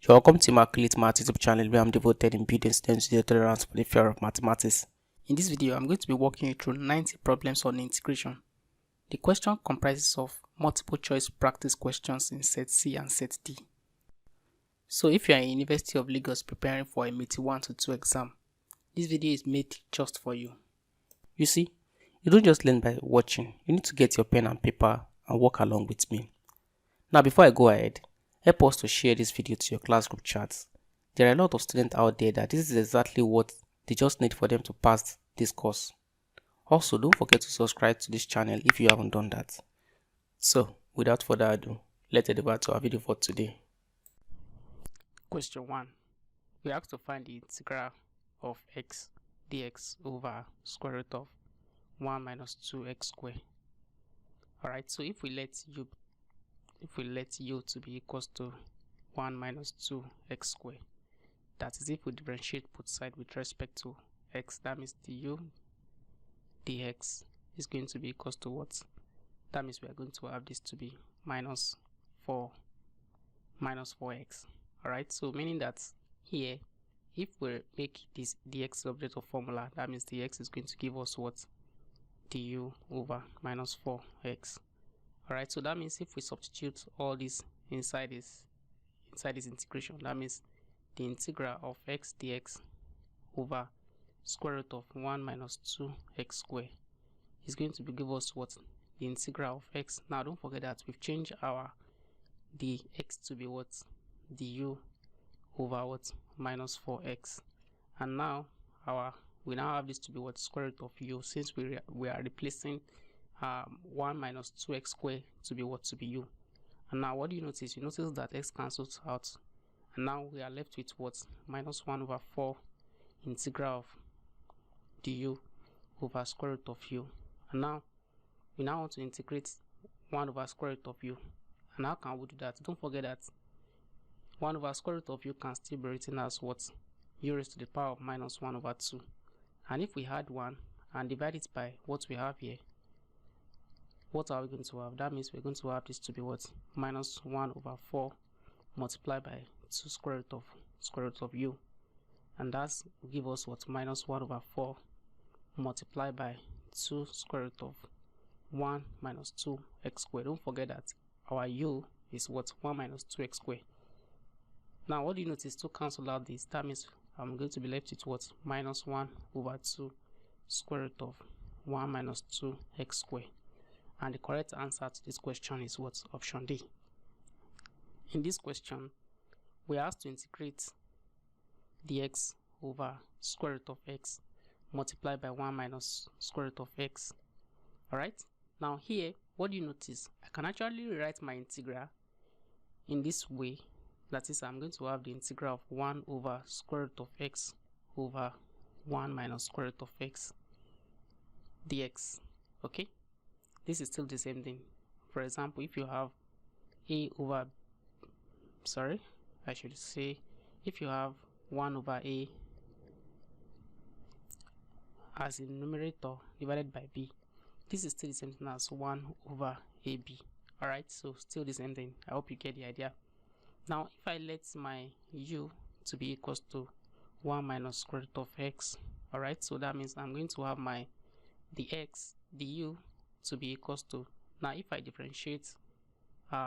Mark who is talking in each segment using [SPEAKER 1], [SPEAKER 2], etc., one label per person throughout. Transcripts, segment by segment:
[SPEAKER 1] You're welcome to my Create Math YouTube channel where I'm devoted in building students zero tolerance for the fear of mathematics. In this video, I'm going to be walking you through 90 problems on integration. The question comprises of multiple choice practice questions in set C and set D. So if you are in University of Lagos preparing for a MIT 1 to 2 exam, this video is made just for you. You see, you don't just learn by watching, you need to get your pen and paper and walk along with me. Now before I go ahead, help us to share this video to your class group chats. There are a lot of students out there that this is exactly what they just need for them to pass this course. Also, don't forget to subscribe to this channel if you haven't done that. So, without further ado, let's head over to our video for today. Question 1. We have to find the integral of x dx over square root of 1 minus 2x squared. Alright, so if we let u to be equals to 1 minus 2x squared, that is if we differentiate both sides with respect to x, that means du dx is going to be equals to what? That means we are going to have this to be minus 4x. Alright, so meaning that here, if we make this dx object of formula, that means dx is going to give us what? Du over minus 4x. Alright, so that means if we substitute all this inside this integration, that means the integral of x dx over square root of 1 minus 2x squared is going to give us what? The integral of x. Now don't forget that we've changed our dx to be what? Du over what? Minus 4x. And now we now have this to be what? Square root of u, since we are replacing 1 minus 2x squared to be what? To be u. And now what do you notice? You notice that x cancels out, and now we are left with what? Minus 1 over 4 integral of du over square root of u. And now we now want to integrate 1 over square root of u. And how can we do that? Don't forget that 1 over square root of u can still be written as what? U raised to the power of minus 1 over 2. And if we add 1 and divide it by what we have here, what are we going to have? That means we're going to have this to be what? Minus 1 over 4 multiplied by 2 square root of u. And that's will give us what? Minus 1 over 4 multiplied by 2 square root of 1 minus 2x squared. Don't forget that our u is what? 1 minus 2x squared. Now what do you notice? To cancel out this, that means I'm going to be left with what? Minus 1 over 2 square root of 1 minus 2x squared. And the correct answer to this question is what? Option D. In this question, we are asked to integrate dx over square root of x multiplied by 1 minus square root of x. Alright, now here, what do you notice? I can actually rewrite my integral in this way. That is, I'm going to have the integral of 1 over square root of x over 1 minus square root of x dx. Okay, this is still the same thing. For example, if you have if you have 1 over a as in numerator divided by b, this is still the same thing as 1 over ab. Alright, so still the same thing. I hope you get the idea. Now if I let my u to be equals to 1 minus square root of x, alright, so that means I'm going to have my dx du to be equals to, now if I differentiate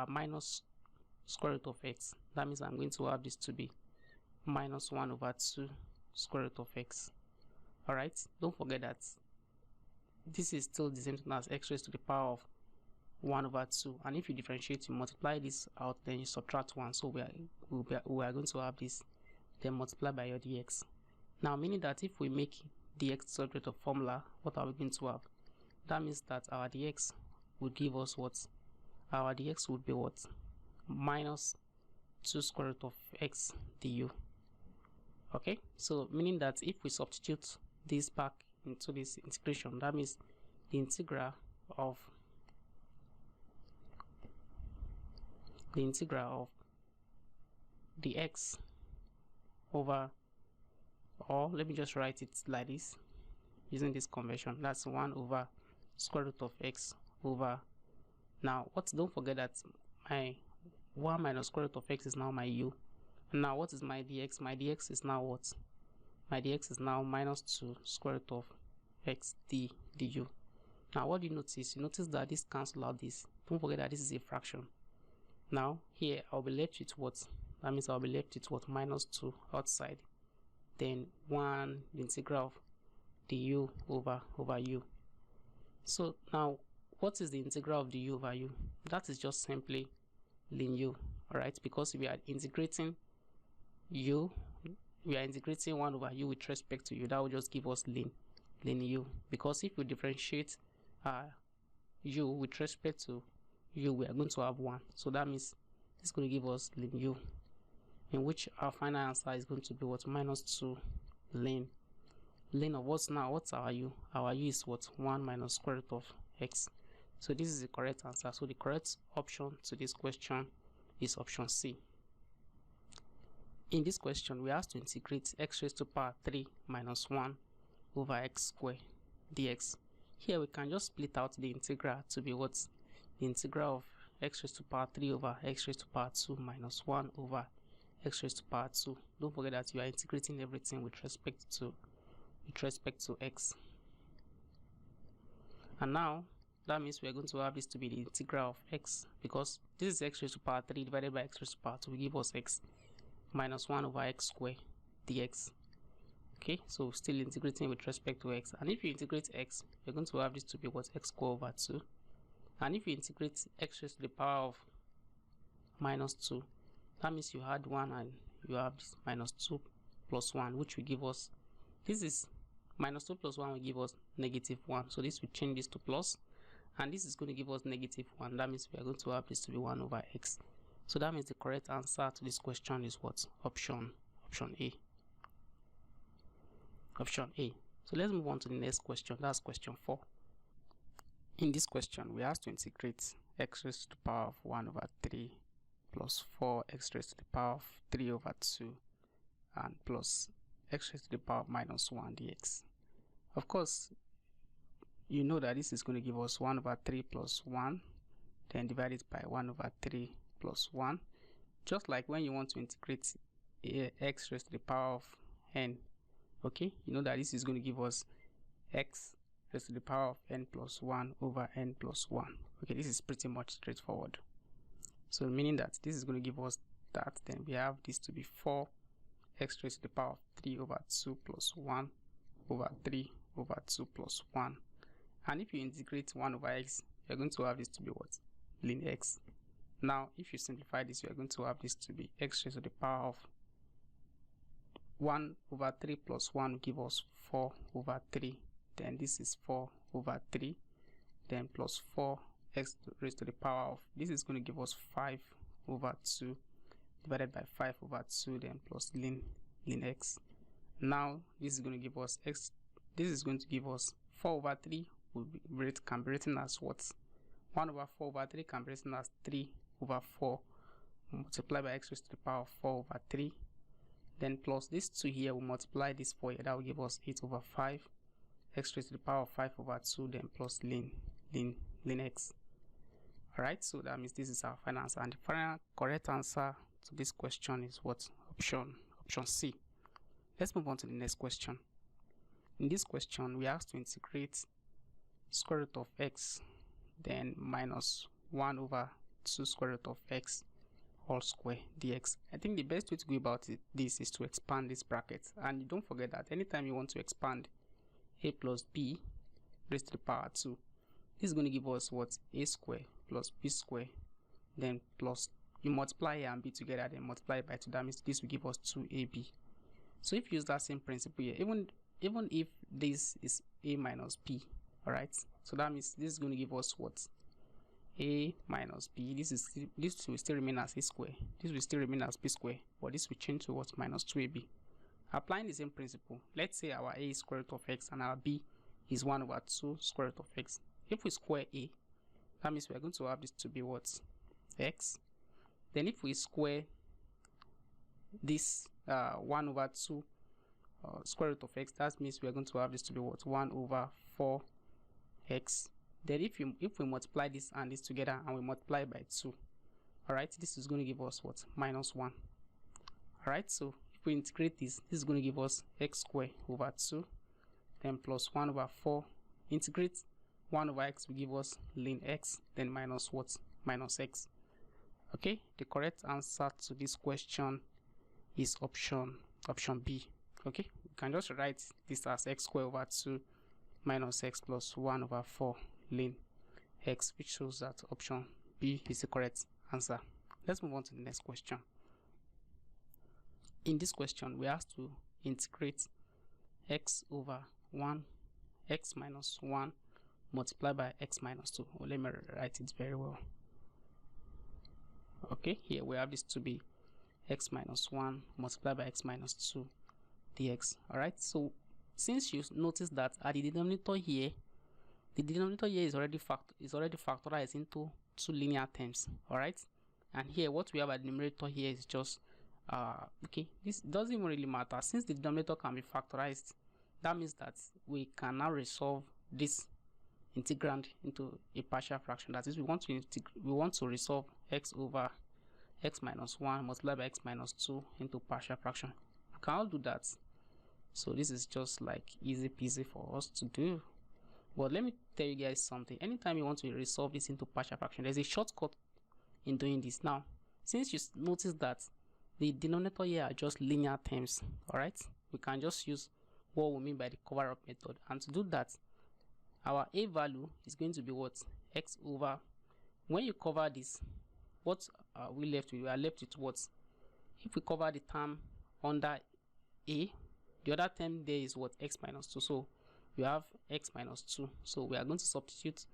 [SPEAKER 1] minus square root of x, that means I'm going to have this to be minus 1 over 2 square root of x. Alright, don't forget that this is still the same thing as x raised to the power of 1 over 2, and if you differentiate, you multiply this out, then you subtract 1, so we are going to have this, then multiply by your dx. Now meaning that if we make dx subject of formula, what are we going to have? That means that our dx would give us what? Our dx would be what? Minus 2 square root of x du. Okay, so meaning that if we substitute this back into this integration, that means the integral of dx over, or let me just write it like this using this conversion, that's 1 over square root of x over, now don't forget that my 1 minus square root of x is now my u, Now what is my dx? My dx is now what? My dx is now minus 2 square root of x du. Now what do you notice? You notice that this cancel out this. Don't forget that this is a fraction. Now here I'll be left with what? That means I'll be left with what? Minus 2 outside. Then 1 the integral of du over u. So now what is the integral of du over u? That is just simply ln u. Alright, because we are integrating u, we are integrating 1 over u with respect to u. That will just give us ln u. Because if we differentiate u with respect to u, we are going to have 1. So that means it's going to give us ln u, in which our final answer is going to be what? Minus 2 ln of what's now? What's our u? Our u is what? 1 minus square root of x. So this is the correct answer. So the correct option to this question is option C. In this question, we have to integrate x raised to power 3 minus 1 over x squared dx. Here we can just split out the integral to be what? The integral of x raised to power 3 over x raised to power 2 minus 1 over x raised to power 2. Don't forget that you are integrating everything with respect to x. And now that means we are going to have this to be the integral of x, because this is x raised to power 3 divided by x raised to power 2 will give us x minus 1 over x squared dx. Okay, so still integrating with respect to x. And if you integrate x, you're going to have this to be what? X squared over 2. And if you integrate x raised to the power of minus 2, that means you add 1 and you have this minus 2 plus 1, which will give us, this is minus 2 plus 1 will give us negative 1. So this will change this to plus, and this is going to give us negative 1. That means we are going to have this to be 1 over x. So that means the correct answer to this question is what? Option A. Option A. So let's move on to the next question. That's question 4. In this question, we have to integrate x raised to the power of 1 over 3 plus 4x raised to the power of 3 over 2 and plus x raised to the power of minus 1 dx. Of course, you know that this is going to give us 1 over 3 plus 1, then divide it by 1 over 3 plus 1. Just like when you want to integrate x raised to the power of n. Okay, you know that this is going to give us x raised to the power of n plus 1 over n plus 1. Okay, this is pretty much straightforward. So meaning that this is going to give us that, then we have this to be 4 x raised to the power of 3 over 2 plus 1 over 3 over 2 plus 1. And if you integrate 1 over x, you're going to have this to be what? Ln x. Now, if you simplify this, you're going to have this to be x raised to the power of 1 over 3 plus 1 will give us 4 over 3. Then this is 4 over 3. Then plus 4 x raised to the power of, this is going to give us 5 over 2 divided by 5 over 2, then plus ln x. Now this is going to give us x, this is going to give us 4 over 3 can be written as what? 1 over 4 over 3 can be written as 3 over 4 multiplied by x raised to the power of 4 over 3. Then plus this 2 here, we multiply this 4 here, that will give us 8 over 5 x raised to the power of 5 over 2, then plus ln x. Alright, so that means this is our final answer, and the final correct answer to this question is what? Option C. Let's move on to the next question. In this question, we have to integrate square root of x, then minus 1 over 2 square root of x all square dx. I think the best way to go about this is to expand this bracket, and don't forget that anytime you want to expand a plus b raised to the power 2, this is going to give us what? A square plus b square, then plus, you multiply a and b together, then multiply by 2. That means this will give us 2ab. So if you use that same principle here, even if this is a minus b, alright, so that means this is going to give us what? A minus b. This will still remain as a square, this will still remain as b square, but this will change to what? Minus 2ab. Applying the same principle, let's say our a is square root of x and our b is 1 over 2 square root of x. If we square a, that means we are going to have this to be what? X. Then if we square this 1 over 2 square root of x, that means we are going to have this to be what? 1 over 4x. Then if we multiply this and this together and we multiply by 2, alright, this is going to give us what? Minus 1. Alright, so if we integrate this is going to give us x squared over 2, then plus 1 over 4. Integrate 1 over x will give us ln x, then minus what? Minus x. Okay, the correct answer to this question is option B. Okay, we can just write this as x squared over 2 minus x plus 1 over 4 ln x, which shows that option B is the correct answer. Let's move on to the next question. In this question, we have to integrate x over 1, x minus 1 multiplied by x minus 2. Well, let me write it very well. Okay, here we have this to be x minus 1 multiplied by x minus 2 dx. Alright, so since you notice that at the denominator here is already factorized into two linear terms. Alright, and here what we have at the numerator here is just okay, this doesn't even really matter. Since the denominator can be factorized, that means that we can now resolve this integrand into a partial fraction. That is, we want to resolve x over x minus 1 multiplied by x minus 2 into partial fraction. We can all do that. So this is just like easy peasy for us to do. But let me tell you guys something. Anytime you want to resolve this into partial fraction, there's a shortcut in doing this. Now, since you notice that the denominator here are just linear terms, alright, we can just use what we mean by the cover up method. And to do that, our a value is going to be what? X over, when you cover this, what are we left with? We are left with what? If we cover the term under a, the other term there is what? X minus 2. So we have x minus 2. So we are going to substitute.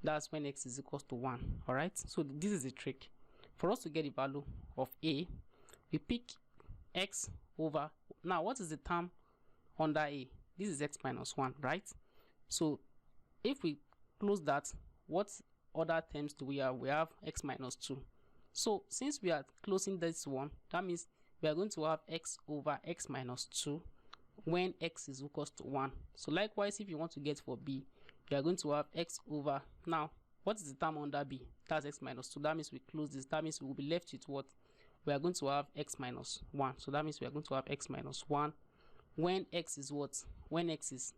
[SPEAKER 1] That's when x is equals to 1. Alright, so this is a trick. For us to get the value of a, we pick x over, now what is the term under a? This is x minus 1, right? So if we close that, what other terms do we have? We have x minus 2. So since we are closing this one, that means we are going to have x over x minus 2 when x is equals to 1. So likewise, if you want to get for b, we are going to have x over, now what is the term under b? That's x minus 2. That means we close this. That means we will be left with what? We are going to have x minus 1. So that means we are going to have x minus 1 when x is what? When x is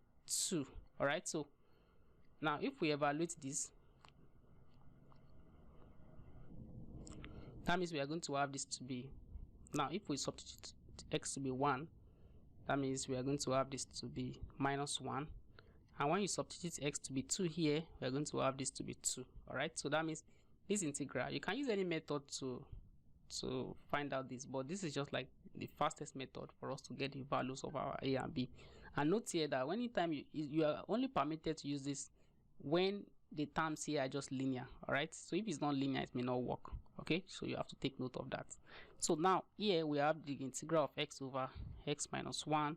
[SPEAKER 1] 2. Alright, so now if we evaluate this, that means we are going to have this to be, now if we substitute x to be 1, that means we are going to have this to be minus 1. And when you substitute x to be 2 here, we are going to have this to be 2. Alright, so that means this integral, you can use any method to find out this, but this is just like the fastest method for us to get the values of our a and b. And note here that anytime you are only permitted to use this when the terms here are just linear. Alright, so if it's not linear, it may not work. Okay, so you have to take note of that. So now here we have the integral of x over x minus 1,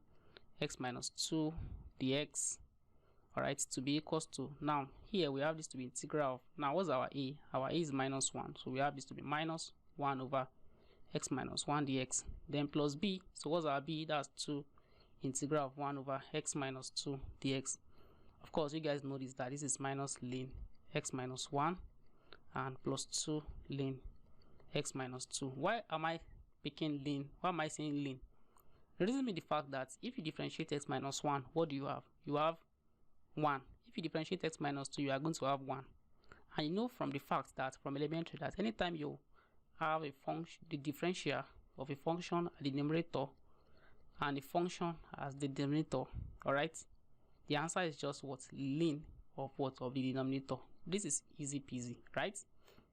[SPEAKER 1] x minus 2 dx, alright, to be equals to, now here we have this to be integral of, now what's our a? Our a is minus 1, so we have this to be minus 1 over x minus 1 dx, then plus b. So what's our b? That's 2 integral of 1 over x minus 2 dx. Of course, you guys notice that this is minus ln x minus 1 and plus 2 ln x minus 2. Why am I picking ln? Why am I saying ln? The reason being the fact that if you differentiate x minus 1, what do you have? You have 1. If you differentiate x minus 2, you are going to have 1. And you know from the fact that, from elementary, that anytime you have a function, the differential of a function at the numerator and the function as the denominator, alright, the answer is just what? Ln of what? Of the denominator. This is easy peasy, right?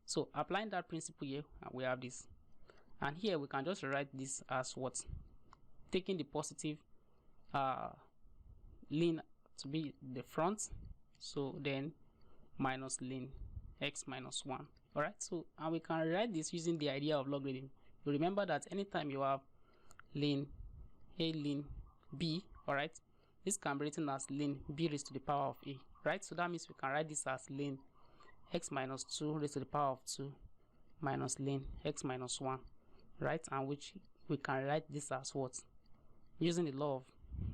[SPEAKER 1] So applying that principle here, we have this, and here we can just write this as what? Taking the positive ln to be the front, so then minus ln x minus 1. Alright, so and we can write this using the idea of logarithm. You remember that anytime you have ln a ln b, alright, this can be written as ln b raised to the power of a, right? So that means we can write this as ln x minus 2 raised to the power of 2 minus ln x minus 1, right? And which we can write this as what? Using the law of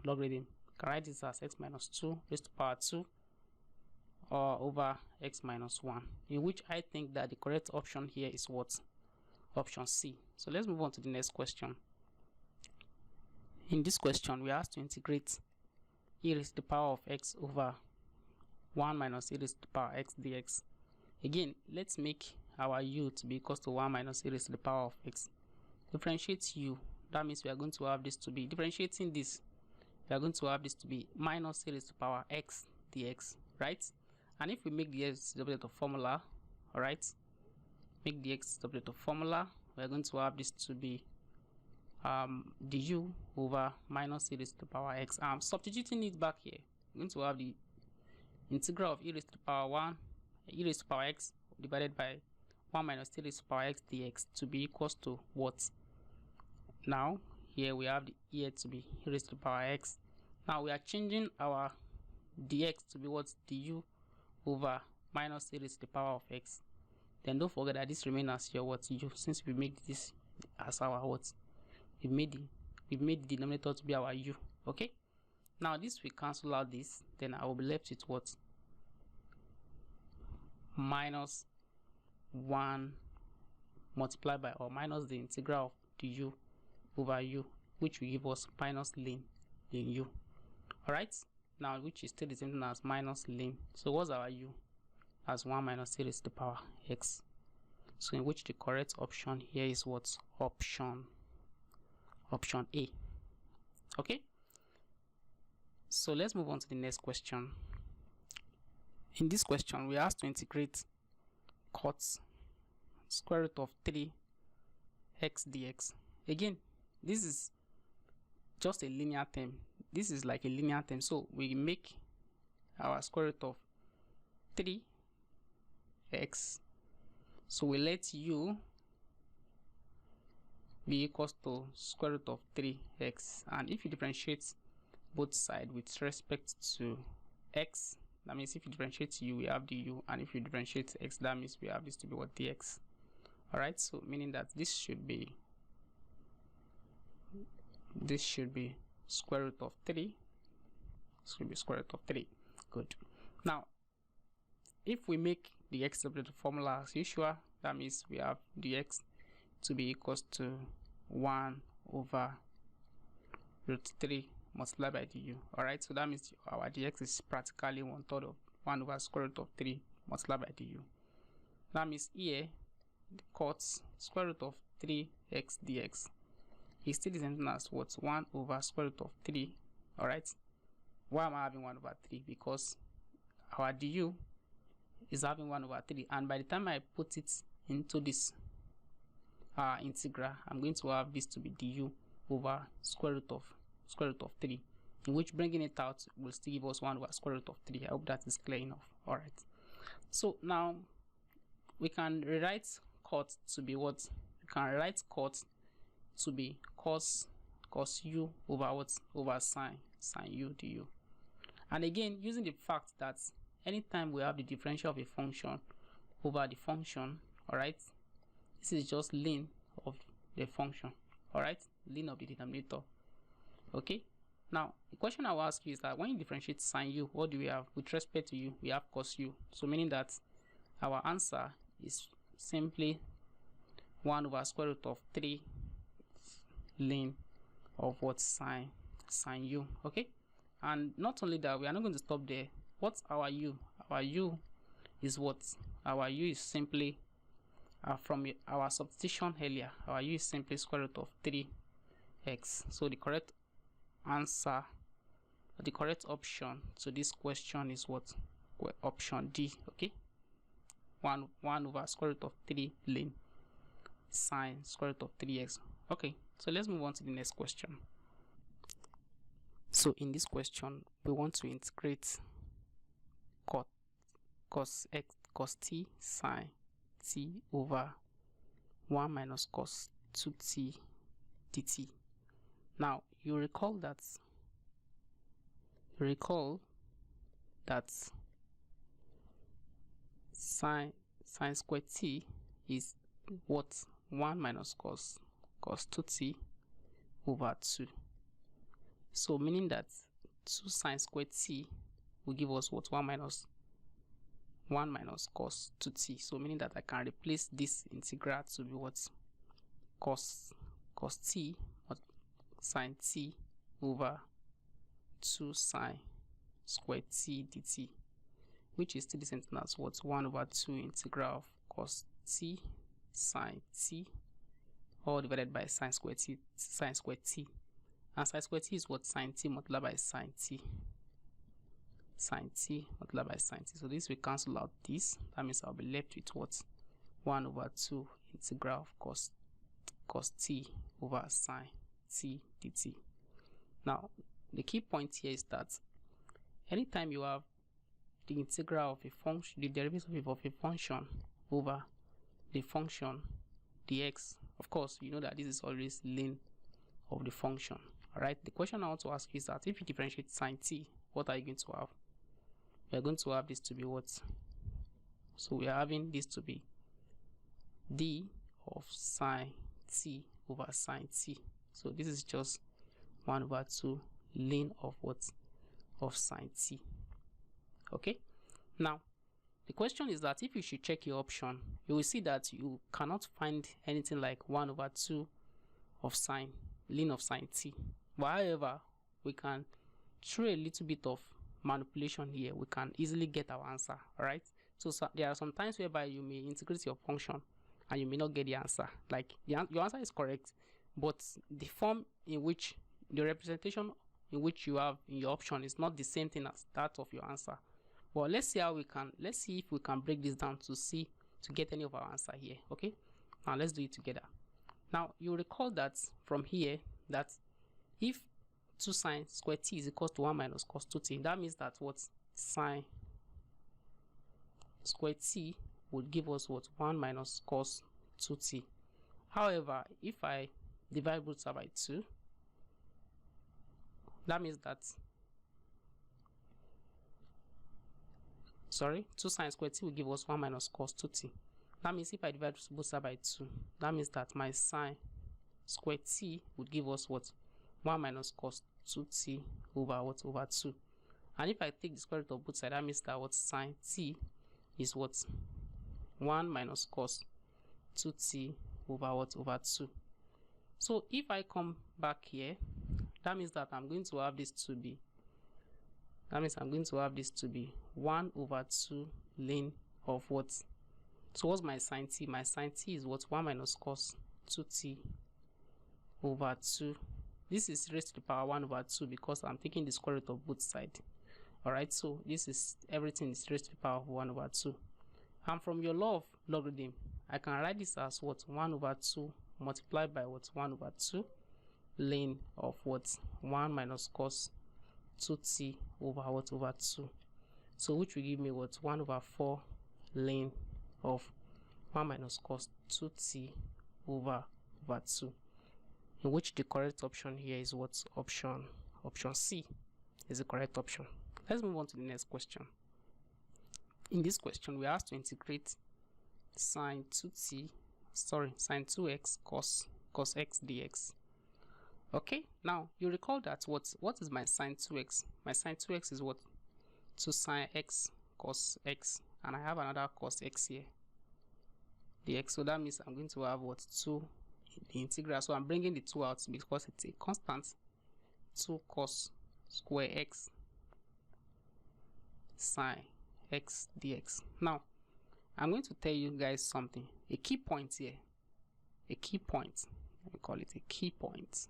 [SPEAKER 1] logarithm, we can write this as x minus 2 raised to the power 2 over x minus 1, in which I think that the correct option here is what? Option C. So let's move on to the next question. In this question, we are asked to integrate e raised to the power of x over 1 minus e raised to the power x dx. Again, let's make our u to be equal to 1 minus e raised to the power of x. Differentiate u. That means we are going to have this to be, differentiating this, we are going to have this to be minus e raised to the power x dx, right? And if we make the x the object of formula, alright, make the x the object of formula, we are going to have this to be du over minus e raised to the power x. I'm substituting it back here. I'm going to have the integral of e raised to the power 1, e raised to the power x divided by 1 minus e raised to the power x dx to be equals to what? Now, here we have the e to be e raised to the power x. Now we are changing our dx to be what? Du over minus e raised to the power of x. Then don't forget that this remains as your what? U, since we make this as our what? We've made the denominator to be our u. Okay. Now this we cancel out this, then I will be left with what? Minus 1 multiplied by, or minus the integral of du over u, which will give us minus ln in u. Alright. Now which is still the same thing as minus ln. So what's our u? As 1 minus e raised to the power x. So in which the correct option here is what? Option A. Okay. So let's move on to the next question. In this question, we are asked to integrate cot square root of 3 x dx. Again, this is just a linear term. This is like a linear term. So we make our square root of 3x. So we let u be equals to square root of 3x. And if you differentiate both sides with respect to x, that means if you differentiate u, we have du, and if you differentiate x, that means we have this to be what? Dx. Alright, so meaning that this should be square root of 3. This should be square root of 3. Good. Now, if we make the x object formula as usual, that means we have dx to be equals to 1 over root 3 multiplied by du. Alright, so that means our dx is practically 1/3 of 1 over square root of 3 multiplied by du. That means here the cot square root of 3x dx is still the same thing as what? 1 over square root of 3. Alright, why am I having 1 over 3? Because our du is having 1 over 3, and by the time I put it into this integral, I'm going to have this to be du over square root of 3, in which bringing it out will still give us 1 over square root of 3. I hope that is clear enough. Alright, so now we can rewrite cot to be what? We can write cot to be cos u over what? Over sine u du. And again, using the fact that anytime we have the differential of a function over the function, alright, this is just ln of the function, alright, ln of the denominator. Okay, now the question I will ask you is that when you differentiate sine u, what do we have? With respect to u, we have cos u. So meaning that our answer is simply 1 over square root of 3 ln of what? Sine u. Okay, and not only that, we are not going to stop there. What's our u? Our u is what? Our u is simply from our substitution earlier, our u is simply square root of 3x. So the correct answer, the correct option to this question is what? Option D. Okay, 1 over square root of 3 ln sine square root of 3x. Okay, so let's move on to the next question. So in this question, we want to integrate cos t sine t over 1 minus cos 2t dt. Now you recall that sine square t is what? 1 minus cos 2t over 2. So meaning that 2 sine square t will give us what? 1 minus cos 2t. So meaning that I can replace this integral to be what? Cos t or sine t over 2 sine squared t dt, which is still the same thing as what 1 over 2 integral of cos t sine t all divided by sine squared t, and sine squared t is what sine t multiplied by sine t multiplied by sine t. So this will cancel out this. That means I'll be left with what 1 over 2 integral of cos t over sine t dt. Now the key point here is that anytime you have the integral of a function, the derivative of a function over the function dx, of course you know that this is always ln of the function. Alright, the question I want to ask you is that if you differentiate sine t, what are you going to have? We are going to have this to be what? So we are having this to be d of sine t over sine t. So this is just 1 over 2 ln of what? Of sine t. Okay, now the question is that if you should check your option, you will see that you cannot find anything like 1 over 2 of sine ln of sine t. But however, we can, through a little bit of manipulation here, we can easily get our answer. Alright, so there are some times whereby you may integrate your function and you may not get the answer. Like your answer is correct, but the form in which the representation in which you have in your option is not the same thing as that of your answer. Well, let's see if we can break this down to get any of our answer here. Okay, now let's do it together. Now you recall that from here that if 2 sine squared t is equal to 1 minus cos 2t, that means that what sine squared t would give us what 1 minus cos 2t. However, if I divide both sides by 2, that means that 2 sine squared t will give us 1 minus cos 2t. That means if I divide both sides by 2, that means that my sine squared t would give us what 1 minus cos 2t over what? Over 2. And if I take the square root of both sides, that means that what sine t is what 1 minus cos 2t over what? Over 2. So if I come back here, that means that I'm going to have this to be 1 over 2 ln of what? So what's my sine t? My sine t is what? 1 minus cos 2t over 2. This is raised to the power 1 over 2 because I'm taking the square root of both sides. Alright, so this is everything is raised to the power of 1 over 2. And from your law of logarithm, I can write this as what? 1 over 2 multiplied by what? 1 over 2 ln of what? 1 minus cos 2t over what? Over 2. So which will give me what? 1 over 4 ln of 1 minus cos 2t over 2. In which the correct option here is what? Option C is the correct option. Let's move on to the next question. In this question, we are asked to integrate sine 2x cos x dx. Okay, now you recall that what is my sine 2x? My sine 2x is what? 2 sine x cos x, and I have another cos x here dx. So that means I'm going to have what? 2 the integral. So I'm bringing the 2 out because it's a constant. 2 cos square x sine x dx. Now I'm going to tell you guys something, a key point here, a key point. Let me call it a key point.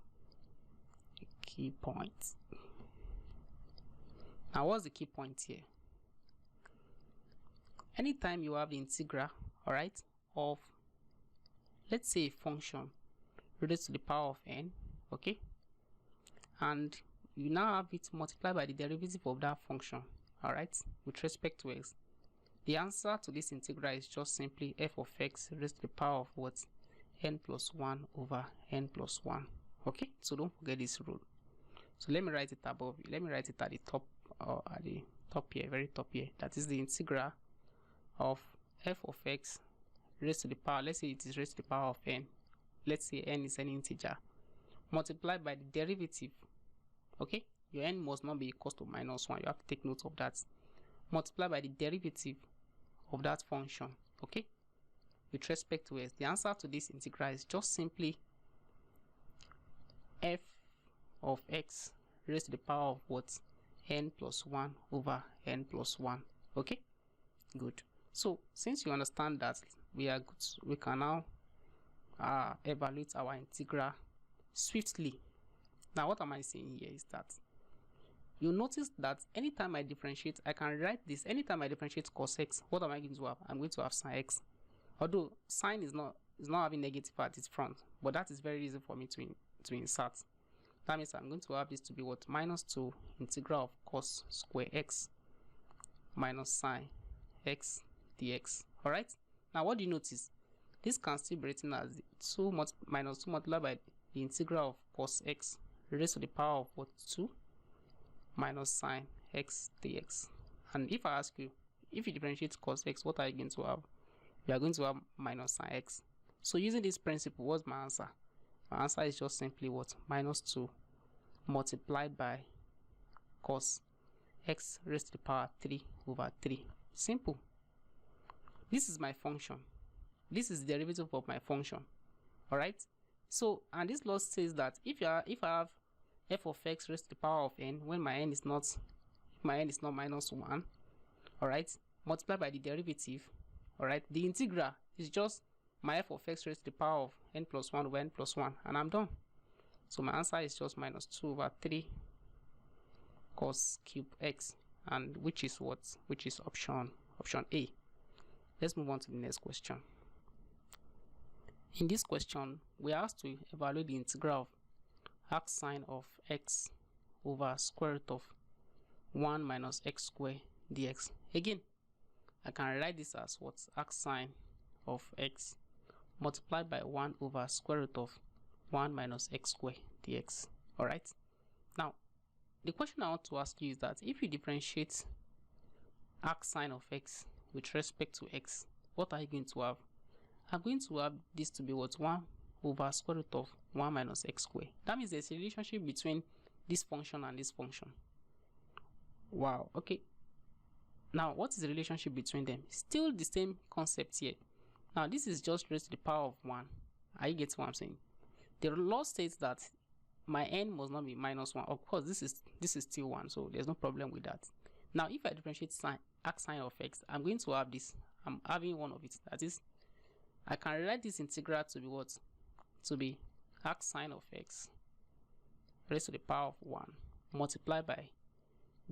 [SPEAKER 1] Now what's the key point here? Anytime you have the integral, all right, of, let's say, a function raised to the power of n, okay, and you now have it multiplied by the derivative of that function, all right, with respect to x, the answer to this integral is just simply f of x raised to the power of what? N plus 1 over n plus 1. Okay, so don't forget this rule. So let me write it above. Let me write it at the top, or at the top here, very top here. That is the integral of f of x raised to the power, let's say it is raised to the power of n, let's say n is an integer, multiplied by the derivative. Okay, your n must not be equal to minus 1, you have to take note of that, multiplied by the derivative of that function, okay, with respect to x. The answer to this integral is just simply f of x raised to the power of what? N plus 1 over n plus 1. Okay, good. So since you understand that, we are good, we can now evaluate our integral swiftly. Now what am I saying here is that you notice that anytime I differentiate, I can write this. Anytime I differentiate cos x, what am I going to have? I'm going to have sin x. Although sine is not having negative at its front, but that is very easy for me to insert. That means I'm going to have this to be what? Minus 2 integral of cos square x minus sine x dx. Alright? Now what do you notice? This can still be written as 2 minus 2 multiplied by the integral of cos x raised to the power of what? 2 minus sine x dx. And if I ask you, if you differentiate cos x, what are you going to have? You are going to have minus sine x. So using this principle, what's my answer? My answer is just simply what? Minus 2 multiplied by cos x raised to the power 3 over 3. Simple. This is my function. This is the derivative of my function. Alright? So, and this law says that if I have f of x raised to the power of n when my n is not minus 1, alright, multiplied by the derivative, alright, the integral is just my f of x raised to the power of n plus 1 over n plus 1, and I'm done. So my answer is just minus 2 over 3 cos cube x, and which is what? Which is option A. Let's move on to the next question. In this question, we are asked to evaluate the integral of arc-sine of x over square root of 1 minus x squared dx. Again, I can write this as what? Arc-sine of x multiplied by 1 over square root of 1 minus x squared dx. Alright? Now, the question I want to ask you is that if you differentiate arc-sine of x with respect to x, what are you going to have? I'm going to have this to be what? 1 over square root of 1 minus x squared. That means there's a relationship between this function and this function. Wow, okay. Now, what is the relationship between them? Still the same concept here. Now, this is just raised to the power of 1. Are you getting what I'm saying? The law states that my n must not be minus 1. Of course, this is still 1, so there's no problem with that. Now, if I differentiate arc-sine of x, I'm going to have this. I'm having one of it. That is, I can write this integral to be what? To be arc-sine of x raised to the power of 1 multiplied by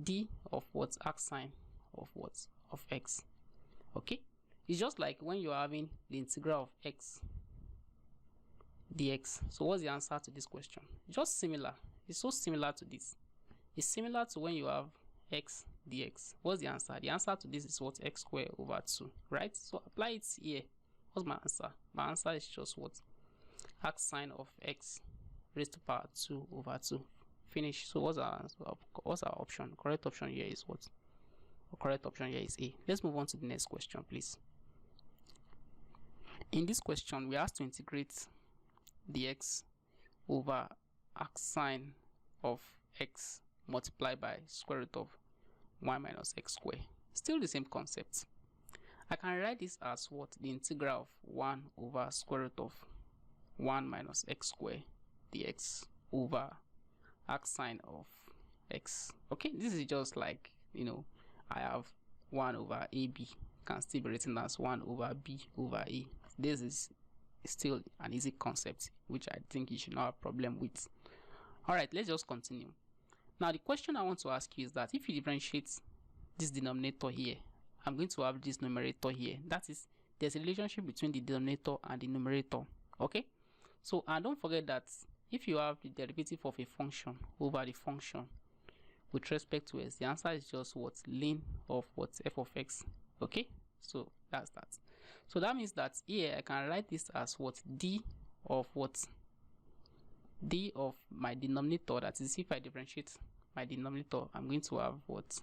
[SPEAKER 1] d of what? Arc-sine of what? Of x. Okay? It's just like when you're having the integral of x dx. So what's the answer to this question? Just similar. It's so similar to this. It's similar to when you have x dx. What's the answer? The answer to this is what? X squared over 2, right? So apply it here. What's my answer? My answer is just what? Arc-sine of x raised to power 2 over 2. Finish. So what's our option? Correct option here is what? The correct option here is A. Let's move on to the next question, please. In this question, we are asked to integrate dx over arc-sine of x multiplied by square root of 1 minus x squared. Still the same concept. I can write this as what? The integral of 1 over square root of 1 minus x squared dx over arc-sine of x. Okay, this is just like, you know, I have 1 over ab, can still be written as 1 over b over a. This is still an easy concept, which I think you should not have a problem with. Alright, let's just continue. Now, the question I want to ask you is that if you differentiate this denominator here, I'm going to have this numerator here. That is, there's a relationship between the denominator and the numerator. Okay? So, and don't forget that if you have the derivative of a function over the function with respect to s, the answer is just what? Ln of what? F of x. Okay? So, that's that. So, that means that here I can write this as what? D of what? D of my denominator. That is, if I differentiate my denominator, I'm going to have what?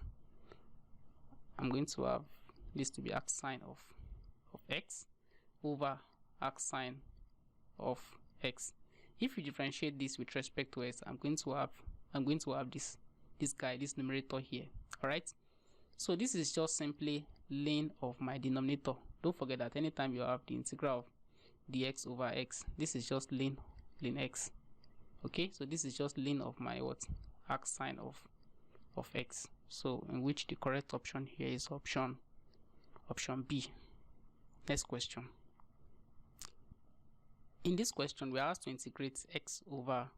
[SPEAKER 1] I'm going to have this to be arc-sine of x over arc-sine of x. If you differentiate this with respect to s, I'm going to have this guy, this numerator here. Alright? So this is just simply ln of my denominator. Don't forget that anytime you have the integral of dx over x, this is just ln x. Okay, so this is just ln of my what? arc-sine of x. So in which the correct option here is option B. Next question. In this question, we are asked to integrate x over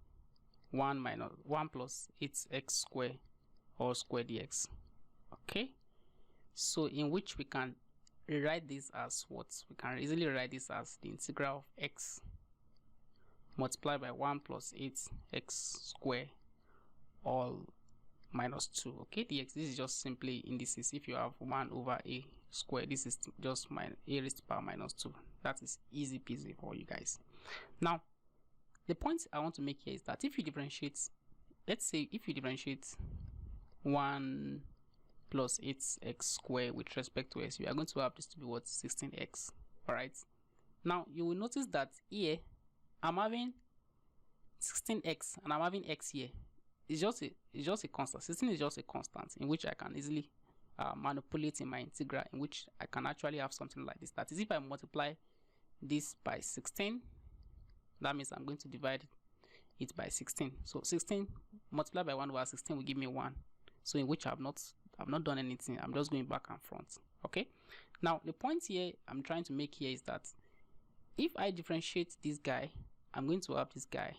[SPEAKER 1] 1 plus 8x squared all squared dx. Okay, so in which we can rewrite this as what? We can easily write this as the integral of x multiplied by 1 plus 8x squared all minus 2. Okay, dx, this is just simply indices. If you have 1 over a squared, this is just a raised to the power minus 2. That is easy peasy for you guys. Now, the point I want to make here is that if you differentiate, let's say if you differentiate 1 plus 8x squared with respect to x, we are going to have this to be what? 16x. Alright, now you will notice that here I'm having 16x and I'm having x here. It's just a constant. 16 is just a constant in which I can easily manipulate in my integral, in which I can actually have something like this. That is, if I multiply this by 16, that means I'm going to divide it by 16. So 16 multiplied by 1 over 16 will give me 1. So in which I've not done anything. I'm just going back and front. Okay. Now the point here I'm trying to make here is that if I differentiate this guy, I'm going to have this guy.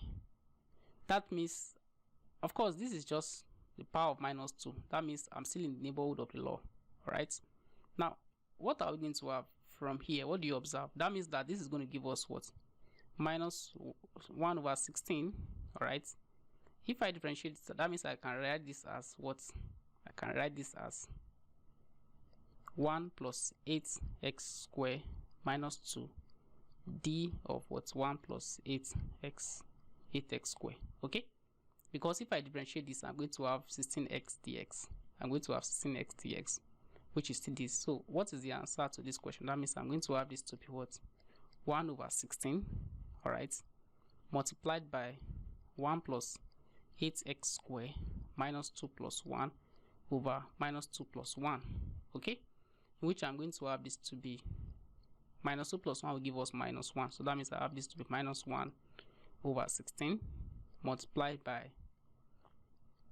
[SPEAKER 1] That means, of course, this is just the power of minus 2. That means I'm still in the neighborhood of the law. Alright. Now, what are we going to have from here? What do you observe? That means that this is going to give us what? Minus 1 over 16. Alright. If I differentiate this, that means I can write this as what? I can write this as 1 plus 8x squared minus 2 d of what? 1 plus 8x squared. Okay. Because if I differentiate this, I'm going to have 16x dx. I'm going to have 16x dx, which is still this. So what is the answer to this question? That means I'm going to have this to be what? 1 over 16, alright, multiplied by 1 plus 8x squared minus 2 plus 1 over minus 2 plus 1. Okay, in which I'm going to have this to be minus 2 plus 1 will give us minus 1. So that means I have this to be minus 1 over 16 multiplied by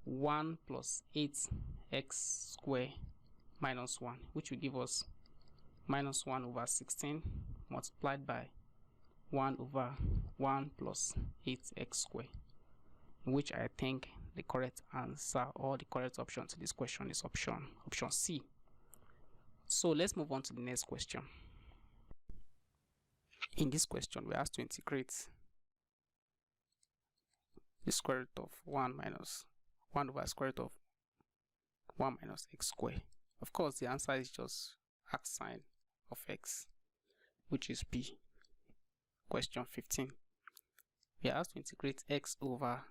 [SPEAKER 1] 1 plus 8x squared minus 1, which will give us minus 1 over 16 multiplied by 1 over 1 plus 8x squared, in which I think the correct answer or the correct option to this question is option C. So let's move on to the next question. In this question, we are asked to integrate the square root of 1 over square root of 1 minus x squared. Of course, the answer is just arc-sine of x, which is B. Question 15. We are asked to integrate x over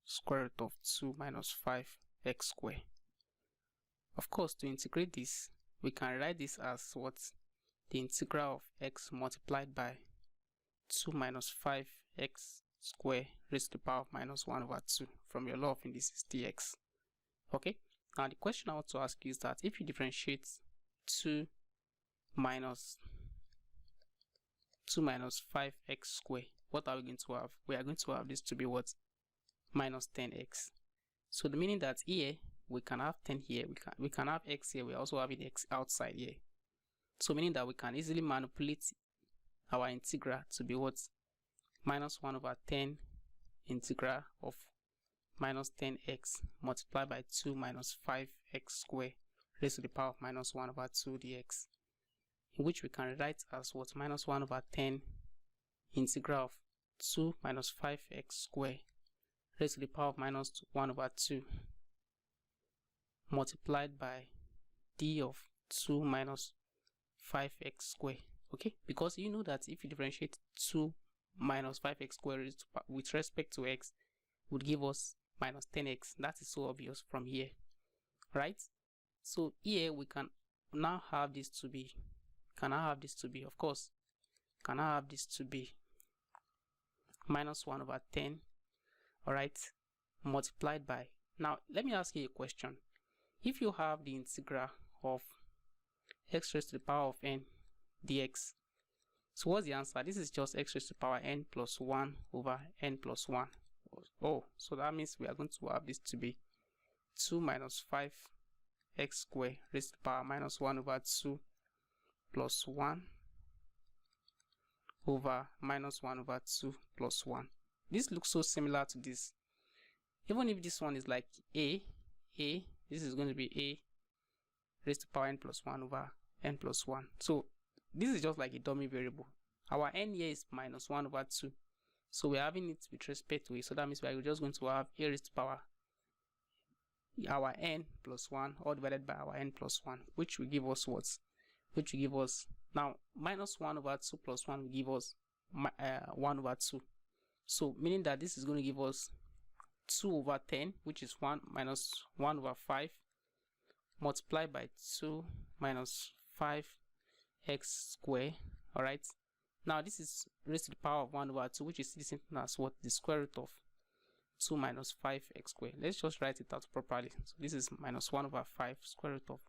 [SPEAKER 1] square root of 2 minus 5x squared. Of course, to integrate this, we can write this as what? The integral of x multiplied by 2 minus 5x squared raised to the power of minus 1 over 2 from your law of indices dx. Okay, now the question I want to ask you is that if you differentiate 2 minus 5x squared, what are we going to have? We are going to have this to be what? Minus 10x. So the meaning that here we can have 10 here, we can have x here, we are also having x outside here. So meaning that we can easily manipulate our integral to be what? Minus 1 over 10 integral of minus 10x multiplied by 2 minus 5x squared raised to the power of minus 1 over 2 dx, in which we can write as what? Minus 1 over 10 integral of 2 minus 5x squared raised to the power of minus 1 over 2 multiplied by d of 2 minus 5x squared. Okay, because you know that if you differentiate 2 minus 5x squared with respect to x would give us minus 10x. That is so obvious from here, right? So here we can now have this to be, of course, can I have this to be minus 1 over 10, alright, multiplied by, now let me ask you a question. If you have the integral of x raised to the power of n dx, so what's the answer? This is just x raised to the power n plus 1 over n plus 1. Oh, so that means we are going to have this to be 2 minus 5 x squared raised to the power minus 1 over 2 plus 1 over minus 1 over 2 plus 1. This looks so similar to this. Even if this one is like a, this is going to be a raised to the power n plus 1 over n plus 1. So this is just like a dummy variable. Our n here is minus 1 over 2. So we're having it with respect to it. So that means we're just going to have a raised to the power our n plus 1 all divided by our n plus 1, which will give us what? Which will give us, now minus 1 over 2 plus 1 will give us 1 over 2. So meaning that this is going to give us 2 over 10, which is 1 minus 1 over 5 multiplied by 2 minus 5 x squared. Alright, now this is raised to the power of 1 over 2, which is the same thing as what? The square root of 2 minus 5 x squared. Let's just write it out properly. So this is minus 1 over 5 square root of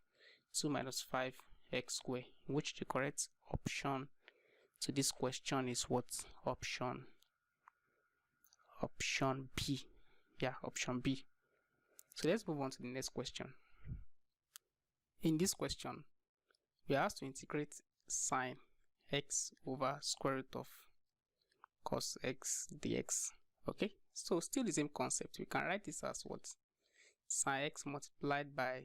[SPEAKER 1] 2 minus 5 x squared, which the correct option to this question is what? Option B. Yeah, option B. So let's move on to the next question. In this question, we are asked to integrate sine x over square root of cos x dx. Okay, so still the same concept. We can write this as what? Sine x multiplied by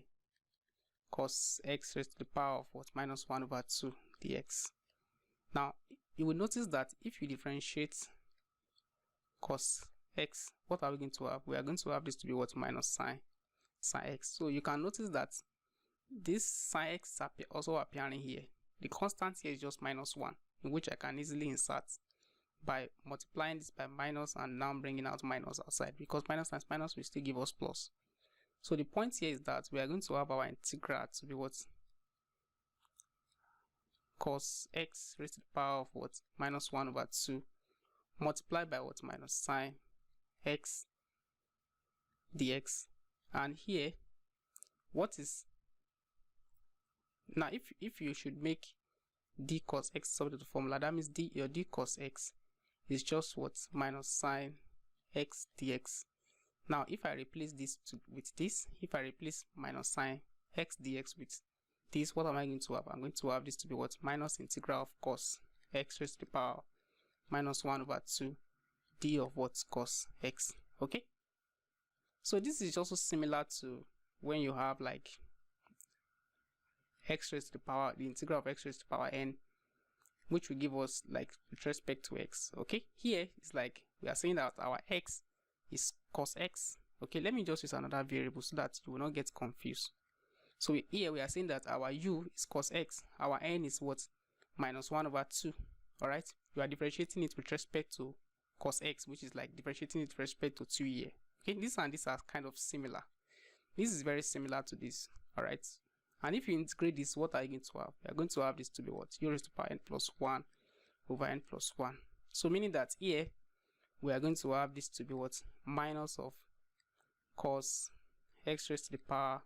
[SPEAKER 1] cos x raised to the power of what? Minus 1 over 2 dx. Now, you will notice that if you differentiate cos x, what are we going to have? We are going to have this to be what? Minus sine x. So you can notice that this sine x is also appearing here. The constant here is just minus 1, in which I can easily insert by multiplying this by minus and now bringing out minus outside, because minus times minus will still give us plus. So the point here is that we are going to have our integral to be what? Cos x raised to the power of what? Minus 1 over 2 multiplied by what? Minus sine x dx. And here, what is, now if you should make d cos x substitute the formula, that means your d cos x is just what? Minus sine x dx. Now if I replace this with this, if I replace minus sine x dx with this, what am I going to have? I'm going to have this to be what? Minus integral of cos x raised to the power minus 1 over 2 d of what? Cos x. Okay, so this is also similar to when you have like x raised to the power, the integral of x raised to the power n, which will give us like with respect to x. Okay, here it's like we are saying that our x is cos x. Okay, let me just use another variable so that you will not get confused. So here we are saying that our u is cos x, our n is what? Minus 1 over 2. Alright, we are differentiating it with respect to cos x, which is like differentiating it with respect to 2 here. Okay, this and this are kind of similar. This is very similar to this. Alright, and if you integrate this, what are you going to have? You are going to have this to be what? U raised to the power n plus 1 over n plus 1. So meaning that here we are going to have this to be what? Minus of cos x raised to the power